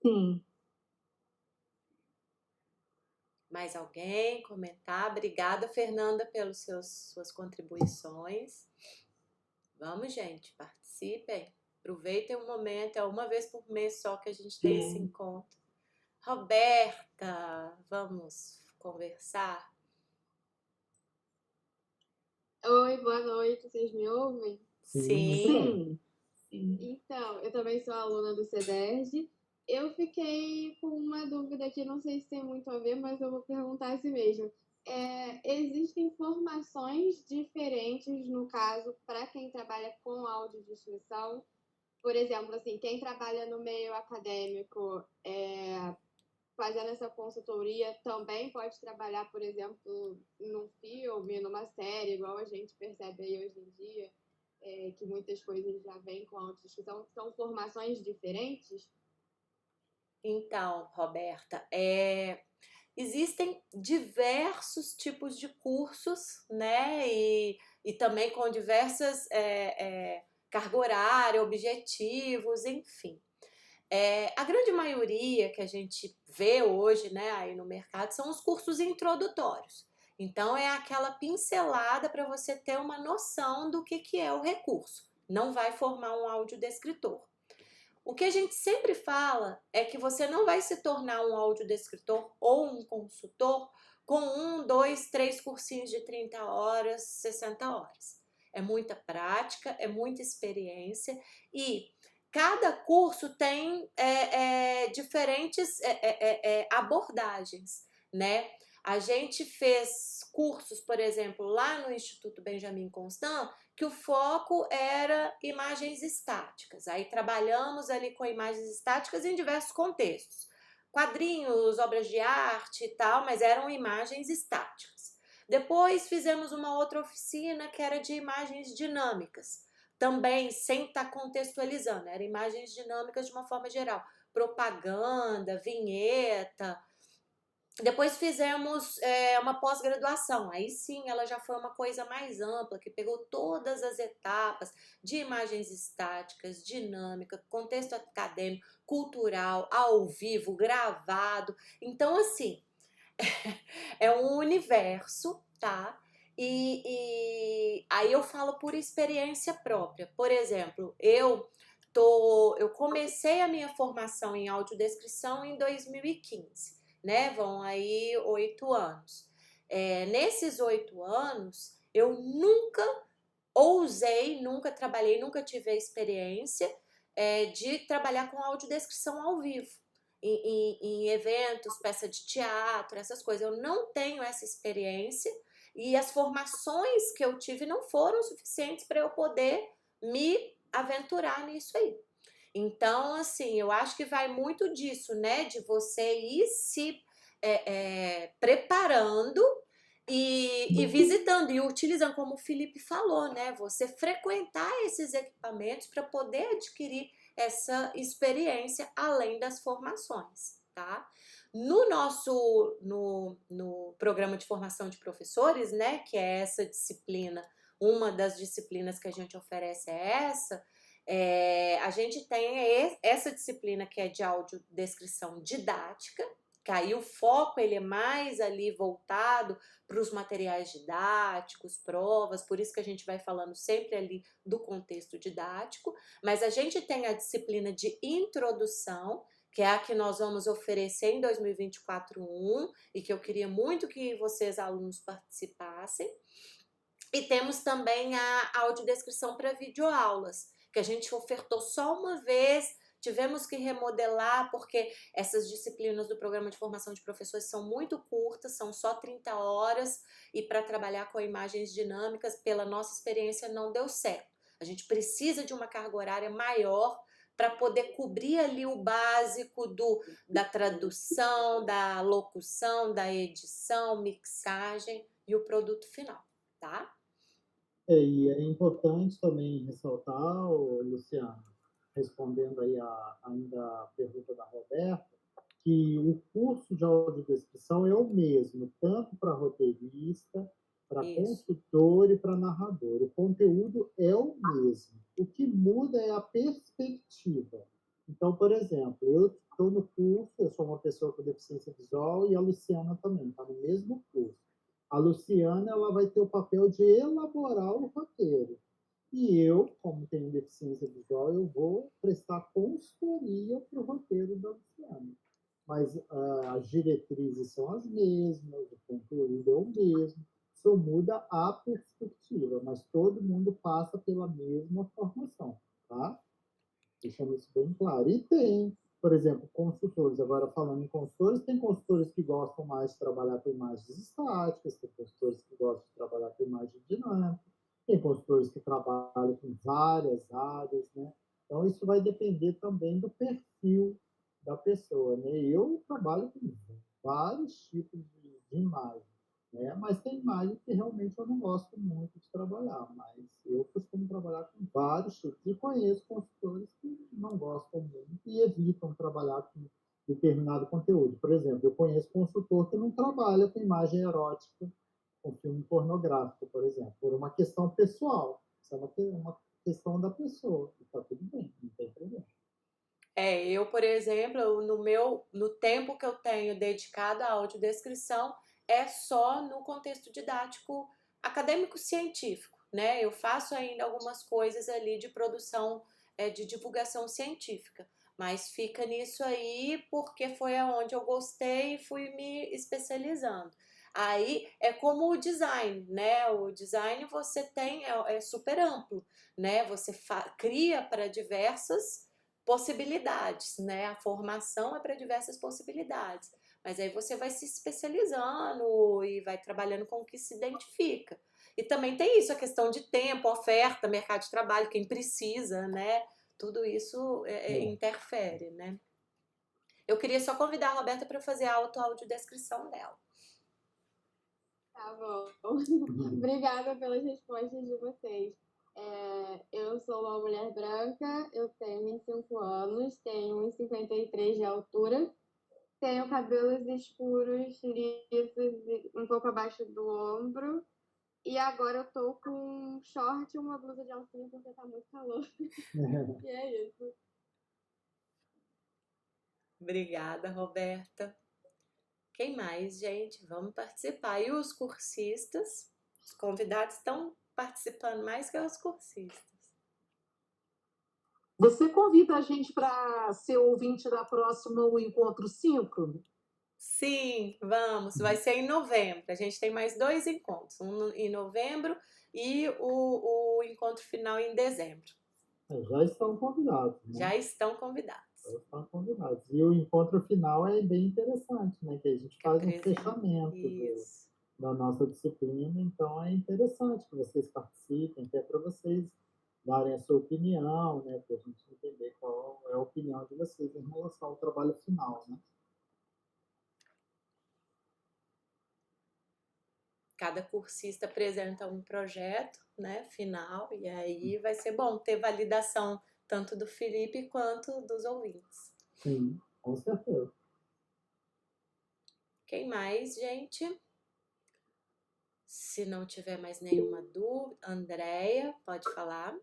Sim. Mais alguém comentar? Obrigada, Fernanda, pelas suas contribuições. Vamos, gente, participem. Aproveitem o momento, é uma vez por mês só que a gente tem esse encontro. Roberta, vamos conversar? Oi, boa noite, vocês me ouvem? Sim. Então, eu também sou aluna do CEDERJ. Eu fiquei com uma dúvida que não sei se tem muito a ver, mas eu vou perguntar assim mesmo. existem formações diferentes, no caso, para quem trabalha com audiodescrição. Por exemplo, assim, quem trabalha no meio acadêmico, fazendo essa consultoria, também pode trabalhar, por exemplo, num filme, numa série, igual a gente percebe aí hoje em dia, que muitas coisas já vêm com audiodescrição. São formações diferentes? Então, Roberta, existem diversos tipos de cursos, né? E também com diversas carga horária, objetivos, enfim. A grande maioria que a gente vê hoje, né, aí no mercado são os cursos introdutórios. Então é aquela pincelada para você ter uma noção do que é o recurso. Não vai formar um audiodescritor. O que a gente sempre fala é que você não vai se tornar um audiodescritor ou um consultor com 1, 2, 3 cursinhos de 30 horas, 60 horas. É muita prática, é muita experiência e cada curso tem diferentes abordagens, né? A gente fez cursos, por exemplo, lá no Instituto Benjamin Constant, que o foco era imagens estáticas. Aí trabalhamos ali com imagens estáticas em diversos contextos. Quadrinhos, obras de arte e tal, mas eram imagens estáticas. Depois fizemos uma outra oficina que era de imagens dinâmicas. Também sem estar contextualizando, eram imagens dinâmicas de uma forma geral. Propaganda, vinheta. Depois fizemos uma pós-graduação, aí sim ela já foi uma coisa mais ampla, que pegou todas as etapas de imagens estáticas, dinâmica, contexto acadêmico, cultural, ao vivo, gravado. Então, assim, é um universo, tá? E aí eu falo por experiência própria. Por exemplo, eu comecei a minha formação em audiodescrição em 2015. Né? Vão aí 8 anos. Nesses 8 anos, eu nunca ousei, nunca trabalhei, nunca tive a experiência de trabalhar com audiodescrição ao vivo. Em eventos, peça de teatro, essas coisas. Eu não tenho essa experiência e as formações que eu tive não foram suficientes para eu poder me aventurar nisso aí. Então, assim, eu acho que vai muito disso, né? De você ir se preparando e visitando e utilizando, como o Felipe falou, né? Você frequentar esses equipamentos para poder adquirir essa experiência além das formações, tá? No programa de formação de professores, né? Que é essa disciplina, uma das disciplinas que a gente oferece é essa. A gente tem essa disciplina que é de audiodescrição didática, que aí o foco ele é mais ali voltado para os materiais didáticos, provas, por isso que a gente vai falando sempre ali do contexto didático, mas a gente tem a disciplina de introdução, que é a que nós vamos oferecer em 2024-1 e que eu queria muito que vocês alunos participassem. E temos também a audiodescrição para videoaulas, que a gente ofertou só uma vez, tivemos que remodelar porque essas disciplinas do programa de formação de professores são muito curtas, são só 30 horas e para trabalhar com imagens dinâmicas, pela nossa experiência, não deu certo. A gente precisa de uma carga horária maior para poder cobrir ali o básico da tradução, da locução, da edição, mixagem e o produto final, tá? E é importante também ressaltar, Luciano, respondendo aí ainda a pergunta da Roberta, que o curso de audiodescrição é o mesmo, tanto para roteirista, para consultor e para narrador. O conteúdo é o mesmo. O que muda é a perspectiva. Então, por exemplo, eu estou no curso, eu sou uma pessoa com deficiência visual e a Luciana também está no mesmo curso. A Luciana ela vai ter o papel de elaborar o roteiro. E eu, como tenho deficiência visual, eu vou prestar consultoria para o roteiro da Luciana. Mas as diretrizes são as mesmas, o conteúdo é o mesmo, só muda a perspectiva, mas todo mundo passa pela mesma formação, tá? Deixando isso bem claro. E tem, por exemplo, consultores. Agora, falando em consultores, tem consultores consultores que gostam mais de trabalhar com imagens estáticas, tem consultores que gostam de trabalhar com imagem dinâmica, tem consultores que trabalham com várias áreas, né? Então, isso vai depender também do perfil da pessoa, né? Eu trabalho com vários tipos de imagem, né? Mas tem imagem que realmente eu não gosto muito de trabalhar, mas eu costumo trabalhar com vários tipos e conheço consultores que não gostam muito e evitam trabalhar com determinado conteúdo. Por exemplo, eu conheço consultor que não trabalha com imagem erótica, com filme pornográfico, por exemplo, por uma questão pessoal. Isso é uma questão da pessoa, e está tudo bem, não tem problema. Eu, por exemplo, no tempo que eu tenho dedicado à audiodescrição, é só no contexto didático acadêmico-científico, né? Eu faço ainda algumas coisas ali de produção, de divulgação científica, mas fica nisso aí porque foi aonde eu gostei e fui me especializando. Aí é como o design, né? O design você tem, é super amplo, né? Você cria para diversas possibilidades, né? A formação é para diversas possibilidades, mas aí você vai se especializando e vai trabalhando com o que se identifica. E também tem isso, a questão de tempo, oferta, mercado de trabalho, quem precisa, né? Tudo isso interfere, né? Eu queria só convidar a Roberta para fazer a audiodescrição dela. Tá bom. Obrigada pelas respostas de vocês. Eu sou uma mulher branca, eu tenho 25 anos, tenho 1,53 de altura, tenho cabelos escuros, lisos, um pouco abaixo do ombro, e agora eu tô com um short e uma blusa de alcinha porque tá muito calor. E é isso. Obrigada, Roberta. Quem mais, gente? Vamos participar. E os cursistas? Os convidados estão participando mais que os cursistas. Você convida a gente para ser ouvinte da próxima o Encontro 5? Sim, vamos. Vai ser em novembro. A gente tem mais 2 encontros. Um em novembro e o encontro final em dezembro. Já estão convidados, né? Já estão convidados. Já estão convidados. E o encontro final é bem interessante, né? Que a gente faz um fechamento da nossa disciplina, então é interessante que vocês participem, até para vocês darem a sua opinião, né? Para a gente entender qual é a opinião de vocês em relação ao trabalho final, né? Cada cursista apresenta um projeto, né, final, e aí vai ser bom ter validação tanto do Felipe quanto dos ouvintes. Sim, com certeza. Quem mais, gente? Se não tiver mais nenhuma dúvida, Andréia, pode falar.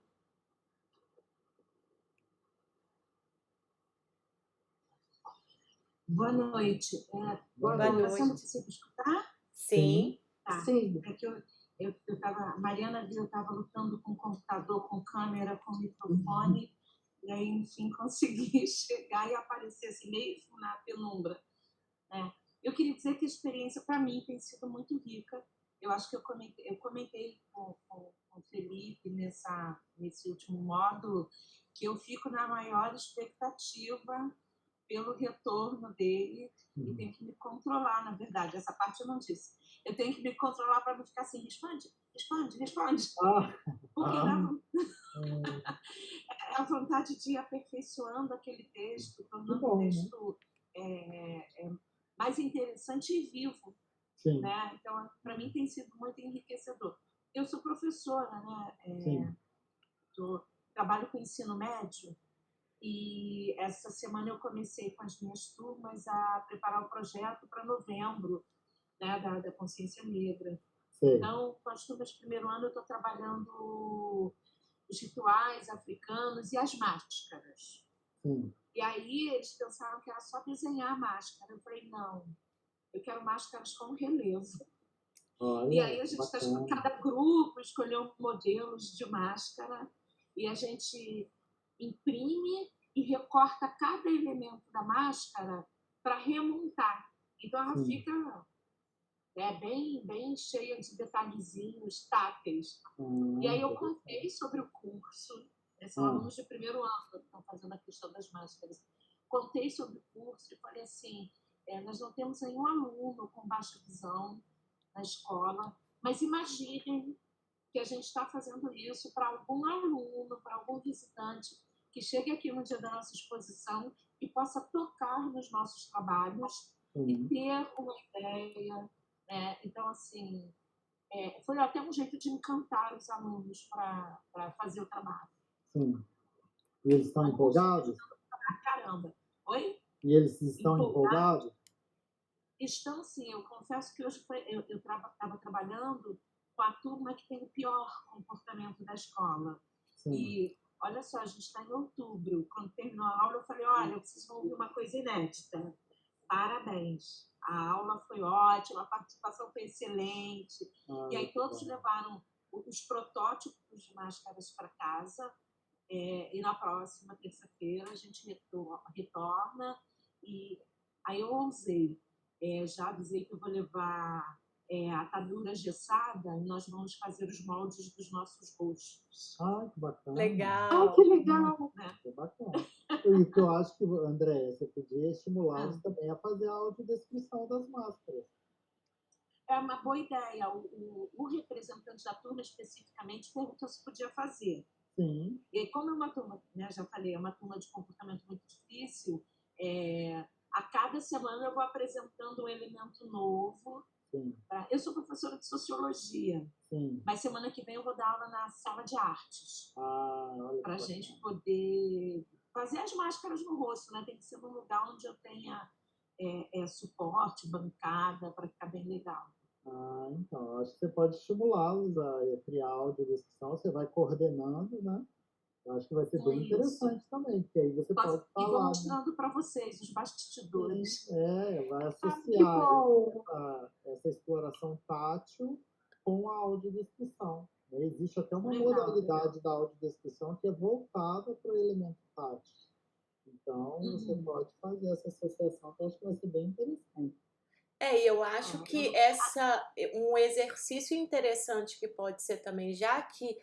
Boa noite. Boa Está noite. sendo possível escutar? Sim. Tá. Sim. É que eu tava, a Mariana viu, eu estava lutando com computador, com câmera, com microfone, e aí, enfim, consegui chegar e aparecer assim, mesmo na penumbra. Né? Eu queria dizer que a experiência, para mim, tem sido muito rica. Eu acho que eu comentei com o Felipe nesse último módulo que eu fico na maior expectativa pelo retorno dele e tenho que me controlar, na verdade. Essa parte eu não disse. Eu tenho que me controlar para não ficar assim, responde. Porque é a vontade de ir aperfeiçoando aquele texto, tornando o texto mais interessante e vivo. Sim. Né? Então, para mim tem sido muito enriquecedor. Eu sou professora, né? Trabalho com ensino médio, e essa semana eu comecei com as minhas turmas a preparar o projeto para novembro, né, da consciência negra. Sim. Então, com as turmas do primeiro ano, eu estou trabalhando os rituais africanos e as máscaras. Sim. E aí eles pensaram que era só desenhar a máscara. Eu falei, não, eu quero máscaras com relevo. Olha, e aí a gente está cada grupo escolheu modelos de máscara e a gente imprime e recorta cada elemento da máscara para remontar. Então ela fica bem cheia de detalhezinhos táteis. E aí eu contei sobre o curso, são alunos de primeiro ano que estão fazendo a questão das máscaras. Contei sobre o curso e falei assim, nós não temos nenhum aluno com baixa visão na escola, mas imaginem que a gente está fazendo isso para algum aluno, para algum visitante que chegue aqui no dia da nossa exposição e possa tocar nos nossos trabalhos e ter uma ideia, né? Então, assim, foi até um jeito de encantar os alunos para fazer o trabalho. Sim. E eles estão empolgados? Caramba! Oi? E eles estão empolgados? Estão, sim. Eu confesso que hoje eu estava trabalhando com a turma que tem o pior comportamento da escola. Sim. E, olha só, a gente está em outubro. Quando terminou a aula, eu falei, olha, vocês vão ouvir uma coisa inédita. Parabéns. A aula foi ótima, a participação foi excelente. E aí todos levaram os protótipos de máscaras para casa. E na próxima terça-feira a gente retorna. E aí eu ousei. Já avisei que eu vou levar atadura gessada e nós vamos fazer os moldes dos nossos rostos. Ah, que bacana. Legal. Que legal! Que bacana. E o que eu acho que, André, você podia estimulá-los também a fazer a audiodescrição das máscaras. É uma boa ideia. O representante da turma especificamente perguntou se podia fazer. Sim. E como é uma turma, né, já falei, é uma turma de comportamento muito difícil, a cada semana eu vou apresentando um elemento novo. Sim. Tá? Eu sou professora de sociologia, Sim. mas semana que vem eu vou dar aula na sala de artes. Para a gente poder fazer as máscaras no rosto, né? Tem que ser num lugar onde eu tenha suporte, bancada, para ficar bem legal. Então, acho que você pode estimulá-los a criar audiodescrição, você vai coordenando, né? Eu acho que vai ser bem interessante também, porque aí você pode falar. E vou mostrando para vocês os bastidores. Vai associar essa exploração tátil com a audiodescrição. Existe até uma modalidade da audiodescrição que é voltada para o elemento tátil. Então, você pode fazer essa associação, que eu acho que vai ser bem interessante. E eu acho que um exercício interessante que pode ser também, já que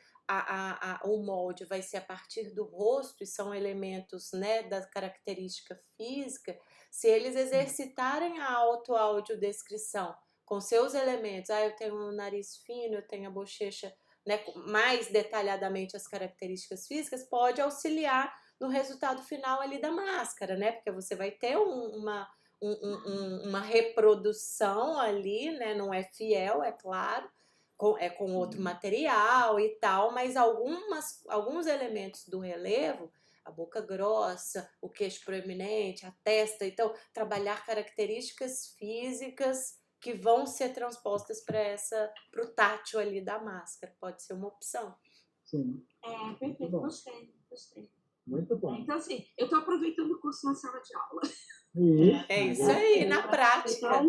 o molde vai ser a partir do rosto e são elementos, né, da característica física, se eles exercitarem a audiodescrição com seus elementos, eu tenho um nariz fino, eu tenho a bochecha, né, mais detalhadamente as características físicas, pode auxiliar no resultado final ali da máscara, né, porque você vai ter uma reprodução ali, né? Não é fiel, é claro, com outro material e tal, mas alguns elementos do relevo, a boca grossa, o queixo proeminente, a testa, então trabalhar características físicas que vão ser transpostas para o tátil ali da máscara, pode ser uma opção. Sim. Perfeito, gostei. Muito bom. Então, assim, eu estou aproveitando o curso na sala de aula. Isso aí, na prática. A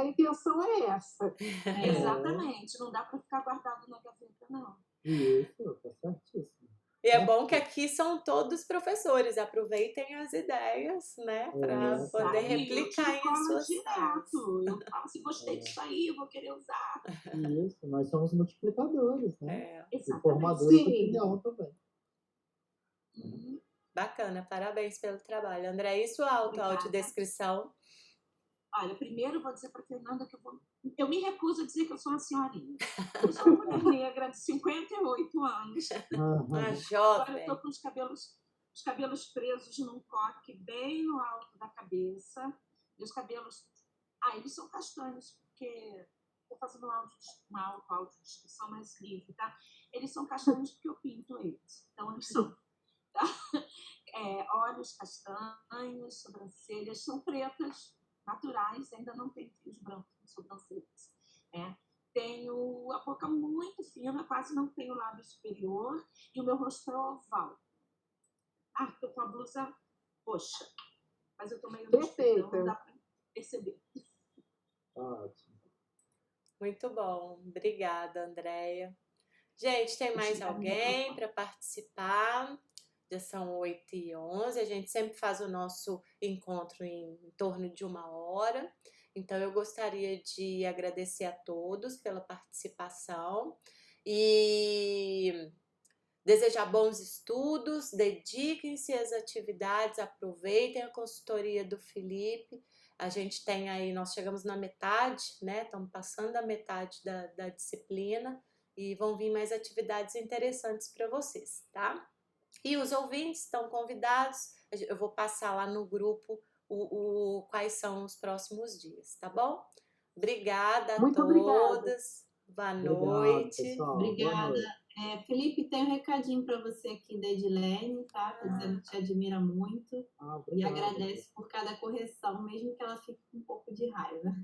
intenção é essa. Exatamente, não dá para ficar guardado na gaveta, não. Isso, tá certíssimo. E é bom que aqui são todos professores, aproveitem as ideias, né, para poder replicar em suas salas. Eu falo assim, gostei disso aí, eu vou querer usar. Isso, nós somos multiplicadores, né? E formadores de opinião também. Bacana, parabéns pelo trabalho. André, e sua autodescrição? Olha, primeiro eu vou dizer para a Fernanda que eu me recuso a dizer que eu sou uma senhorinha. Eu sou uma mulher negra de 58 anos. Uma jovem. Agora eu estou com os cabelos presos num coque bem no alto da cabeça. E os cabelos, eles são castanhos, porque estou fazendo uma autodescrição mais livre, tá? Eles são castanhos porque eu pinto eles. Então, eles são. Tá? Olhos castanhos, sobrancelhas são pretas, naturais, ainda não tem fios brancos nas sobrancelhas. Tenho a boca muito fina, quase não tenho lábio superior, e o meu rosto é oval. Estou com a blusa roxa, mas eu estou meio no escuro, então não dá para perceber. Ótimo. Muito bom, obrigada, Andréia. Gente, tem mais alguém para participar? Já são 8h11, a gente sempre faz o nosso encontro em torno de 1 hora. Então, eu gostaria de agradecer a todos pela participação e desejar bons estudos, dediquem-se às atividades, aproveitem a consultoria do Felipe. A gente tem aí, nós chegamos na metade, né? Estamos passando da metade da disciplina e vão vir mais atividades interessantes para vocês, tá? E os ouvintes estão convidados, eu vou passar lá no grupo quais são os próximos dias, tá bom? Obrigada a Muito obrigada. todas, boa Obrigado, noite. pessoal. Boa Obrigada. noite. Felipe, tem um recadinho para você aqui da Edilene, tá? Tá dizendo que te admira muito e Obrigado. agradece por cada correção, mesmo que ela fique com um pouco de raiva.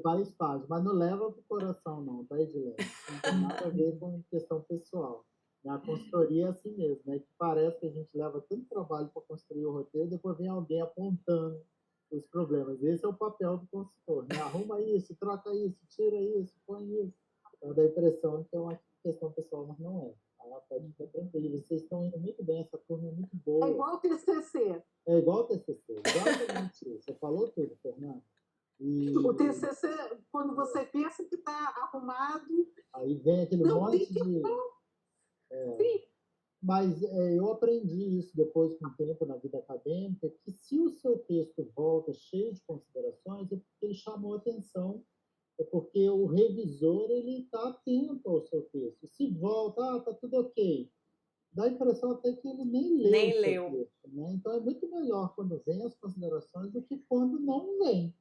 Faz parte, mas não leva pro coração não, tá, Edilene? Não tem nada a ver com questão pessoal. A consultoria é assim mesmo, né? Que parece que a gente leva tanto trabalho para construir o roteiro, depois vem alguém apontando os problemas. Esse é o papel do consultor, né? Arruma isso, troca isso, tira isso, põe isso. Então dá a impressão que é uma questão pessoal, mas não é. Pode ficar tranquilo. Vocês estão indo muito bem, essa turma é muito boa. É igual o TCC. É igual o TCC, exatamente isso. Você falou tudo, Fernando. O TCC, quando você pensa que está arrumado, aí vem aquele monte de... Sim. Mas eu aprendi isso depois, com o tempo, na vida acadêmica, que se o seu texto volta cheio de considerações, é porque ele chamou atenção, é porque o revisor está atento ao seu texto. Se volta, está tudo ok, dá a impressão até que ele nem leu o seu texto, né? Então é muito melhor quando vem as considerações do que quando não vem.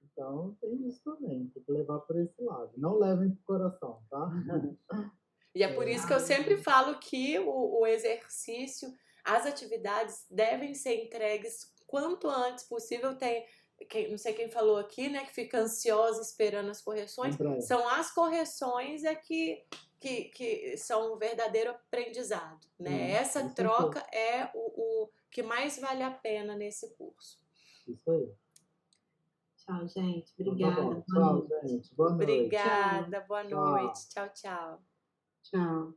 Então tem isso também, tem que levar por esse lado. Não levem para o coração, tá? E é por isso que eu sempre falo que o exercício, as atividades devem ser entregues quanto antes possível. Não sei quem falou aqui, né, que fica ansiosa esperando as correções. São as correções que são o verdadeiro aprendizado, né? Essa troca é o que mais vale a pena nesse curso. Isso aí. Tchau, gente. Obrigada. Tchau, gente. Boa noite. Obrigada. Boa noite. Tchau, tchau. Tchau.